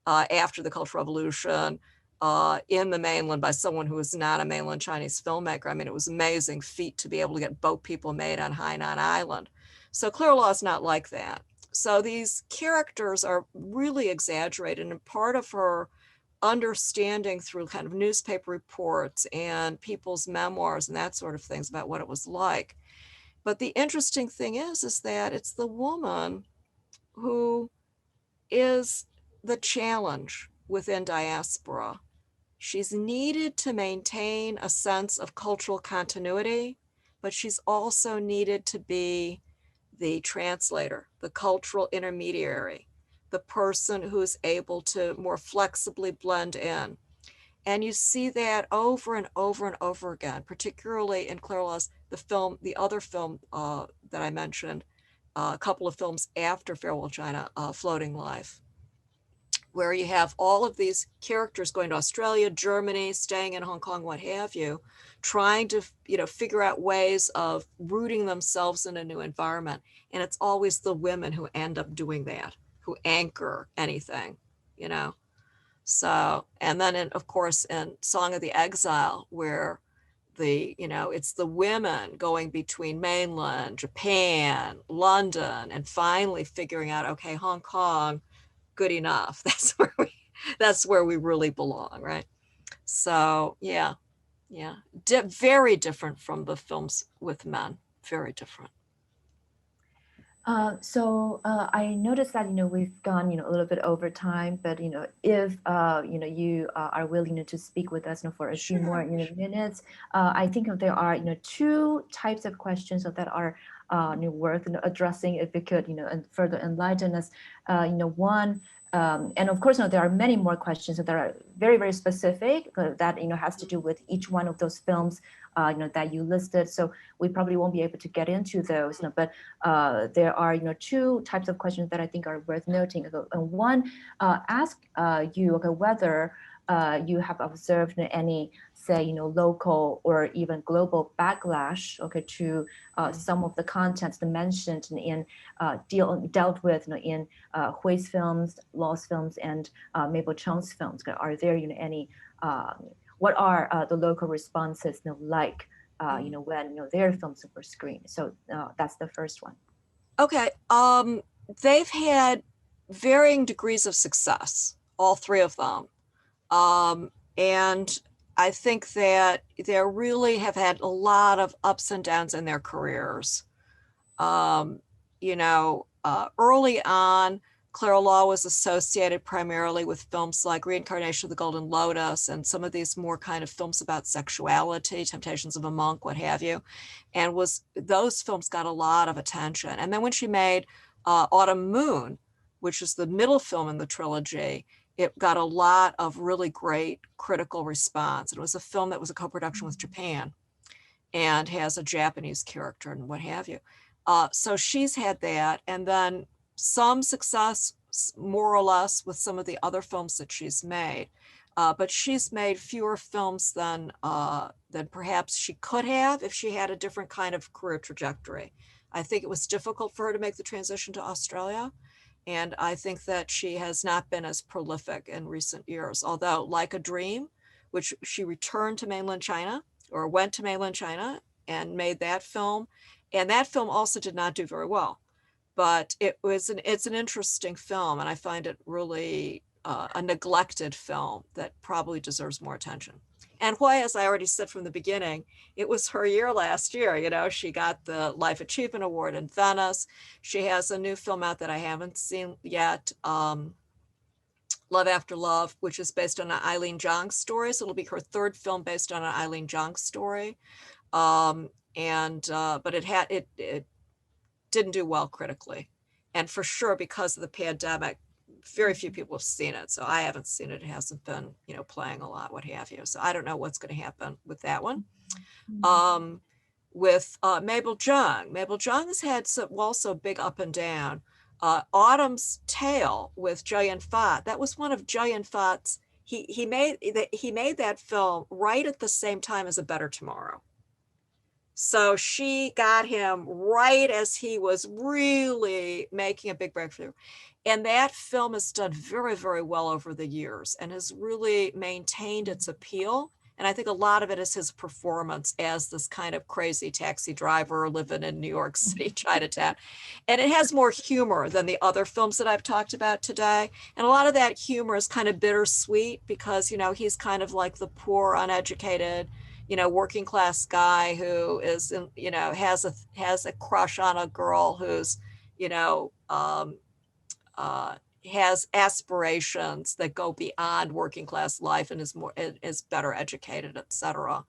after the Cultural Revolution in the mainland by someone who was not a mainland Chinese filmmaker. I mean, it was an amazing feat to be able to get Boat People made on Hainan Island. So Clara Law is not like that. So these characters are really exaggerated, and part of her understanding through kind of newspaper reports and people's memoirs and that sort of things about what it was like. But the interesting thing is that it's the woman who is the challenge within Diaspora. She's needed to maintain a sense of cultural continuity, but she's also needed to be the translator, the cultural intermediary, the person who's able to more flexibly blend in. And you see that over and over and over again, particularly in Clara Law's, the other film that I mentioned, a couple of films after Farewell China, Floating Life, where you have all of these characters going to Australia, Germany, staying in Hong Kong, what have you, trying to figure out ways of rooting themselves in a new environment. And it's always the women who end up doing that, who anchor anything, So, and then of course in Song of the Exile, where it's the women going between mainland, Japan, London, and finally figuring out, okay, Hong Kong, good enough. That's where we really belong, right? So yeah. Very different from the films with men, very different. So I noticed that we've gone a little bit over time, but if you are willing to speak with us for a few more minutes, I think there are two types of questions that are worth addressing, if we could and further enlighten us. One. And of course, there are many more questions that are very, very specific that has to do with each one of those films that you listed. So we probably won't be able to get into those. But there are two types of questions that I think are worth noting. And one, ask you whether you have observed any, say, local or even global backlash, to some of the contents mentioned in dealt with in Hui's films, Law's films, and Mabel Cheung's films. Are there any? What are the local responses like? When their films were screened? So that's the first one. Okay, they've had varying degrees of success, all three of them. And I think that they really have had a lot of ups and downs in their careers. Early on, Clara Law was associated primarily with films like Reincarnation of the Golden Lotus and some of these more kind of films about sexuality, Temptations of a Monk, what have you. And those films got a lot of attention. And then when she made Autumn Moon, which is the middle film in the trilogy, it got a lot of really great critical response. It was a film that was a co-production with Japan and has a Japanese character and what have you. So she's had that, and then some success, more or less, with some of the other films that she's made. But she's made fewer films than perhaps she could have if she had a different kind of career trajectory. I think it was difficult for her to make the transition to Australia. And I think that she has not been as prolific in recent years, although Like a Dream, which she returned to mainland China or went to mainland China and made that film. And that film also did not do very well, but it's an interesting film. And I find it really a neglected film that probably deserves more attention. And Hui, as I already said from the beginning, it was her year last year. She got the Life Achievement Award in Venice. She has a new film out that I haven't seen yet, Love After Love, which is based on an Eileen Zhang story. So it'll be her third film based on an Eileen Zhang story. But it didn't do well critically. And for sure, because of the pandemic, very few people have seen it. So I haven't seen it. It hasn't been, playing a lot, what have you. So I don't know what's going to happen with that one. With Mabel Cheung. Mabel Cheung has had also big up and down. Autumn's Tale with Zhou Yunfa. That was one of Zhou Yunfa's. He made that film right at the same time as A Better Tomorrow. So she got him right as he was really making a big breakthrough. And that film has done very, very well over the years and has really maintained its appeal. And I think a lot of it is his performance as this kind of crazy taxi driver living in New York City, Chinatown. And it has more humor than the other films that I've talked about today. And a lot of that humor is kind of bittersweet because, you know, he's kind of like the poor, uneducated, you know, working class guy who is, you know, has a crush on a girl who's, you know, has aspirations that go beyond working class life and is better educated, etc.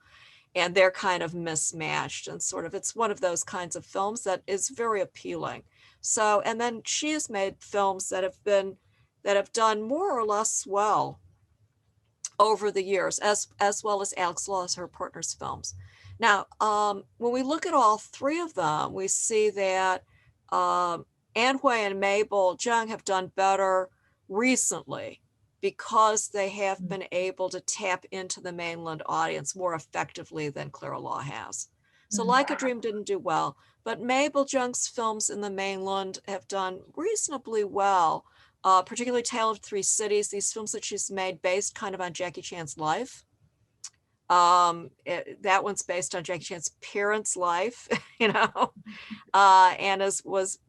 And they're kind of mismatched and sort of, it's one of those kinds of films that is very appealing. So, and then she has made films that have done more or less well over the years, as well as Alex Law's, her partner's films. Now, when we look at all three of them, we see that Anne Hui and Mabel Cheung have done better recently because they have been able to tap into the mainland audience more effectively than Clara Law has. So Like a Dream didn't do well, but Mabel Cheung's films in the mainland have done reasonably well, particularly Tale of Three Cities, these films that she's made based kind of on Jackie Chan's life. That one's based on Jackie Chan's parents' life, you know, and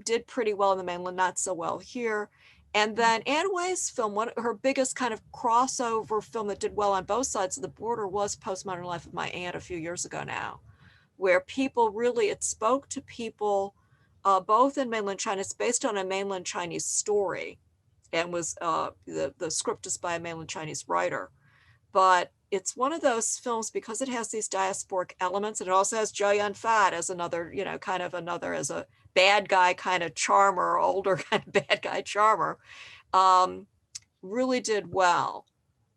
did pretty well in the mainland, not so well here. And then Anne Hui's film, her biggest kind of crossover film that did well on both sides of the border was Postmodern Life of My Aunt a few years ago now, where people really, it spoke to people both in mainland China. It's based on a mainland Chinese story and was the script is by a mainland Chinese writer. But it's one of those films because it has these diasporic elements, and it also has Zhou Yunfa as another, you know, kind of another as a bad guy kind of charmer, older kind of bad guy charmer, really did well.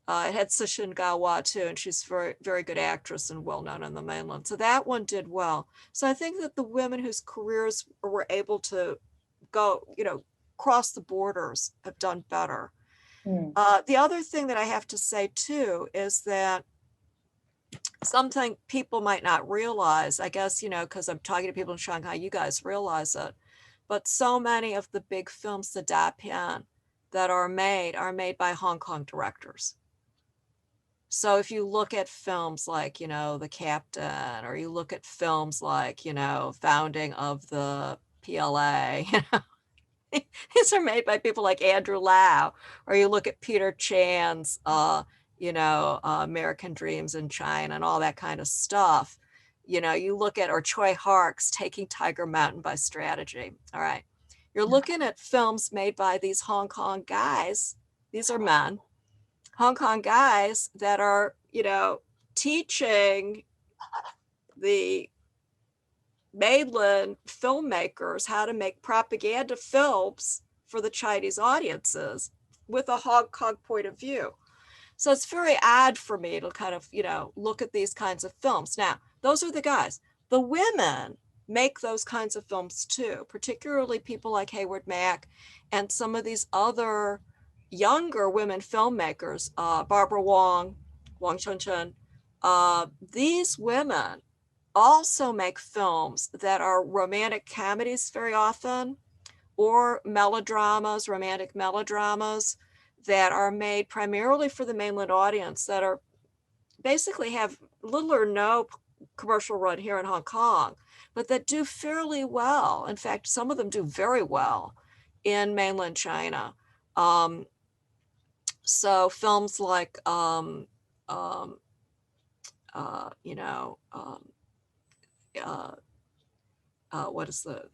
It had Cixin Gawa too, and she's a very, very good actress and well known in the mainland. So that one did well. So I think that the women whose careers were able to go, you know, cross the borders have done better. The other thing that I have to say too is that something people might not realize, I guess, you know, because I'm talking to people in Shanghai, you guys realize it, but so many of the big films, the Dapian, that are made by Hong Kong directors. So if you look at films like, you know, The Captain, or you look at films like, you know, Founding of the PLA, you know, these are made by people like Andrew Lau, or you look at Peter Chan's, you know, American Dreams in China and all that kind of stuff. You know, you look at, or Choi Hark's Taking Tiger Mountain by Strategy. All right. You're looking at films made by these Hong Kong guys. These are men, Hong Kong guys that are, you know, teaching the mainland filmmakers how to make propaganda films for the Chinese audiences with a Hong Kong point of view. So it's very odd for me to kind of, you know, look at these kinds of films. Now, those are the guys. The women make those kinds of films too, particularly people like Hayward Mack and some of these other younger women filmmakers, Barbara Wong, Wang Chunchen. These women also make films that are romantic comedies very often, or melodramas, romantic melodramas that are made primarily for the mainland audience, that are basically have little or no commercial run here in Hong Kong, but that do fairly well. In fact, some of them do very well in mainland China. So films like, you know, what is the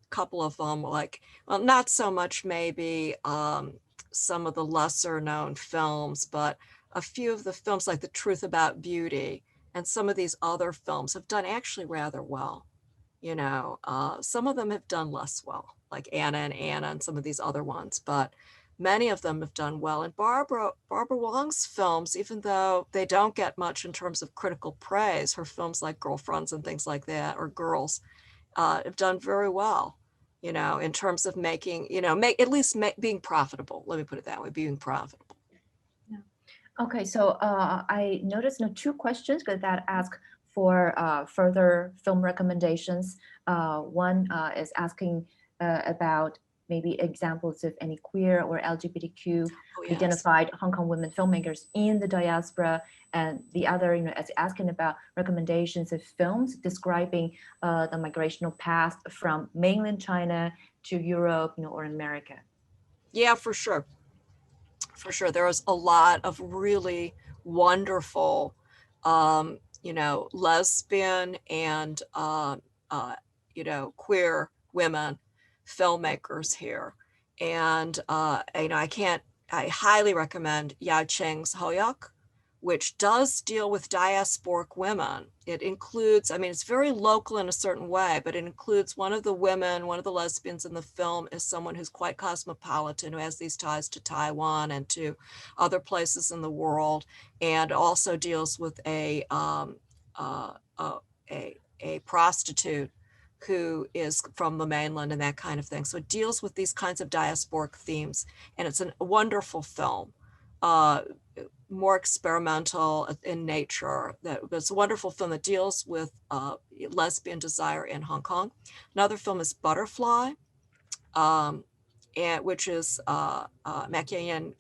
couple of them, like, well, not so much maybe some of the lesser known films, but a few of the films like The Truth About Beauty and some of these other films have done actually rather well. You know, some of them have done less well, like Anna and some of these other ones, but many of them have done well. And Barbara Wong's films, even though they don't get much in terms of critical praise, her films like Girlfriends and things like that, or Girls, have done very well. you know, in terms of making, you know, being profitable. Let me put it that way, being profitable. Yeah. Okay, so I noticed two questions that ask for further film recommendations. One is asking about maybe examples of any queer or LGBTQ identified Hong Kong women filmmakers in the diaspora, and the other, you know, is asking about recommendations of films describing the migrational path from mainland China to Europe, you know, or America. Yeah, for sure. For sure, there was a lot of really wonderful, you know, lesbian and you know, queer women filmmakers here, and you know, I highly recommend Yao Cheng's Hoyak, which does deal with diasporic women. It includes, I mean, it's very local in a certain way, but it includes one of the lesbians in the film is someone who's quite cosmopolitan, who has these ties to Taiwan and to other places in the world, and also deals with a prostitute who is from the mainland and that kind of thing. So it deals with these kinds of diasporic themes, and it's a wonderful film. More experimental in nature. It's a wonderful film that deals with lesbian desire in Hong Kong. Another film is Butterfly, which is Maggie,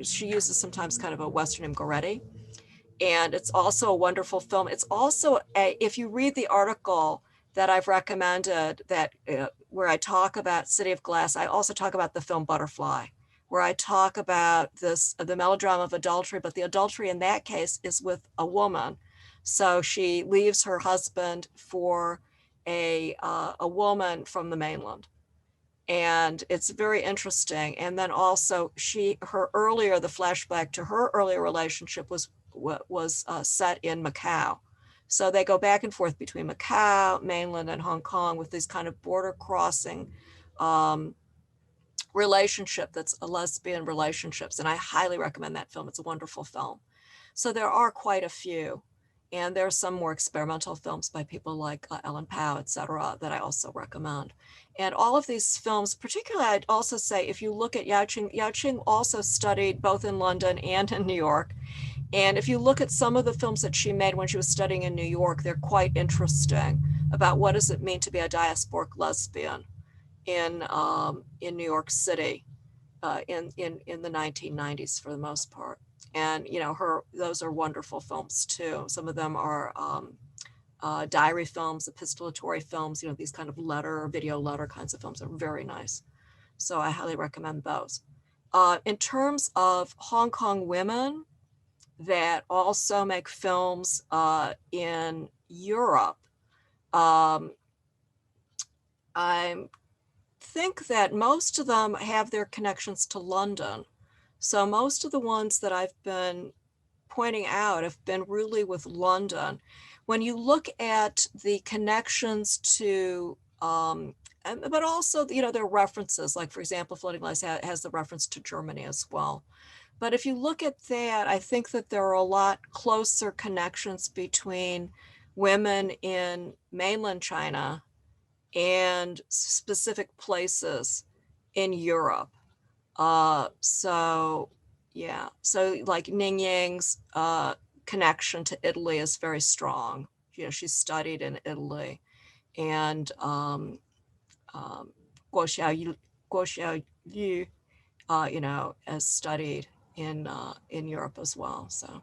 she uses sometimes kind of a Western name, Goretti. And it's also a wonderful film. It's also, if you read the article that I've recommended that where I talk about City of Glass, I also talk about the film Butterfly, where I talk about the melodrama of adultery, but the adultery in that case is with a woman. So she leaves her husband for a woman from the mainland. And it's very interesting. And then also the flashback to her earlier relationship was set in Macau. So they go back and forth between Macau, mainland, and Hong Kong with these kind of border crossing relationship that's a lesbian relationships. And I highly recommend that film. It's a wonderful film. So there are quite a few. And there are some more experimental films by people like Ellen Pao, et cetera, that I also recommend. And all of these films, particularly I'd also say, if you look at Yao Cheng also studied both in London and in New York. And if you look at some of the films that she made when she was studying in New York, they're quite interesting about what does it mean to be a diasporic lesbian in New York City in the 1990s for the most part. And, you know, those are wonderful films too. Some of them are diary films, epistolatory films, you know, these kind of video letter kinds of films are very nice. So I highly recommend those. In terms of Hong Kong women that also make films in Europe, I think that most of them have their connections to London. So most of the ones that I've been pointing out have been really with London. When you look at the connections to, but also, you know, there are references, like for example, Floating Lights has the reference to Germany as well. But if you look at that, I think that there are a lot closer connections between women in mainland China and specific places in Europe. So yeah, so like Ning Ying's connection to Italy is very strong. You know, she studied in Italy, and Guo Hsiao-Fen, you know, has studied in Europe as well. So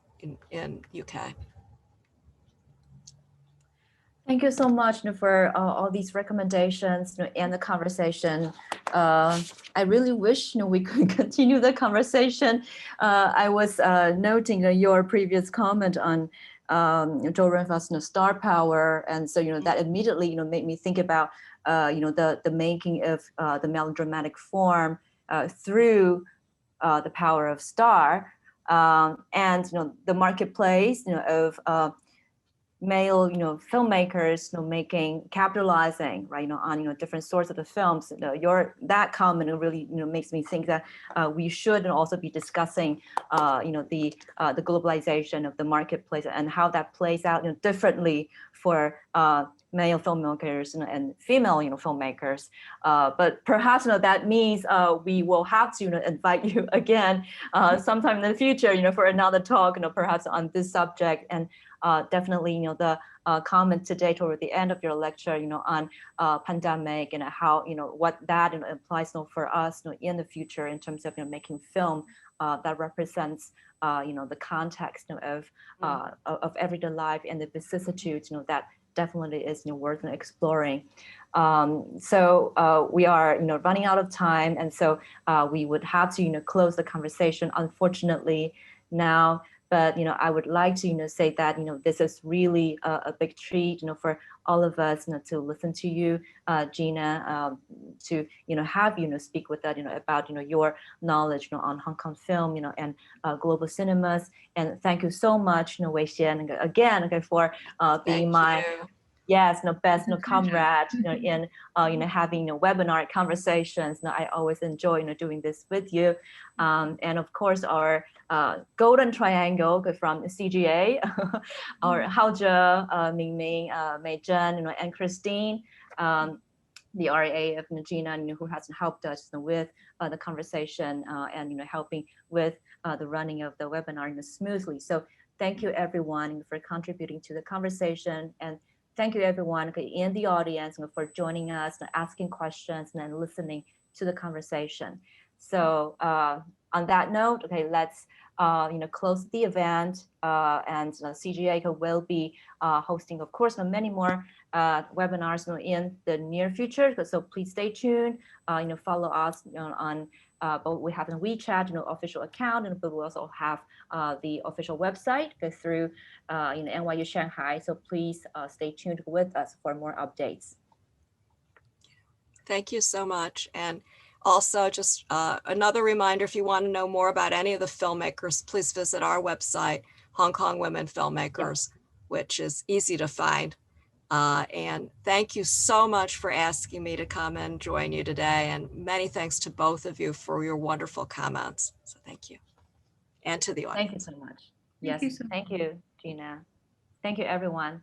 in UK. Thank you so much for all these recommendations and the conversation. I really wish we could continue the conversation. I was noting your previous comment on Zhou Renfa's star power, and so that immediately made me think about the making of the melodramatic form through the power of star, and the marketplace of male filmmakers capitalizing on different sorts of the films. That comment really makes me think that we should also be discussing the globalization of the marketplace and how that plays out differently for male filmmakers and female filmmakers. But perhaps that means we will have to invite you again sometime in the future for another talk perhaps on this subject. And definitely the comment today toward the end of your lecture on pandemic and how what that implies for us in the future in terms of making film that represents the context of everyday life and the vicissitudes that definitely is worth exploring. So we are running out of time, and so we would have to close the conversation unfortunately now. But I would like to say that this is really a big treat for all of us to listen to you, Gina, to have speak with us about your knowledge on Hong Kong film and global cinemas. And thank you so much, Wei Xian, again for being my best comrade in having webinar conversations. I always enjoy doing this with you, and of course our golden triangle from CGA, our Haojia, Mingming, Mei Zhen, and Christine, the RA of Gina, who has helped us with the conversation and helping with the running of the webinar smoothly. So thank you everyone for contributing to the conversation, and thank you everyone in the audience for joining us, asking questions, and listening to the conversation. So on that note, let's close the event, and CGA will be hosting, of course, many more webinars in the near future. So please stay tuned. Follow us on. But we have a WeChat, official account, but we also have the official website through NYU Shanghai. So please stay tuned with us for more updates. Thank you so much. And also just another reminder, if you want to know more about any of the filmmakers, please visit our website, Hong Kong Women Filmmakers, which is easy to find. And thank you so much for asking me to come and join you today. And many thanks to both of you for your wonderful comments. So thank you. And to the audience. Thank you so much. Yes, thank you, Gina. Thank you, everyone.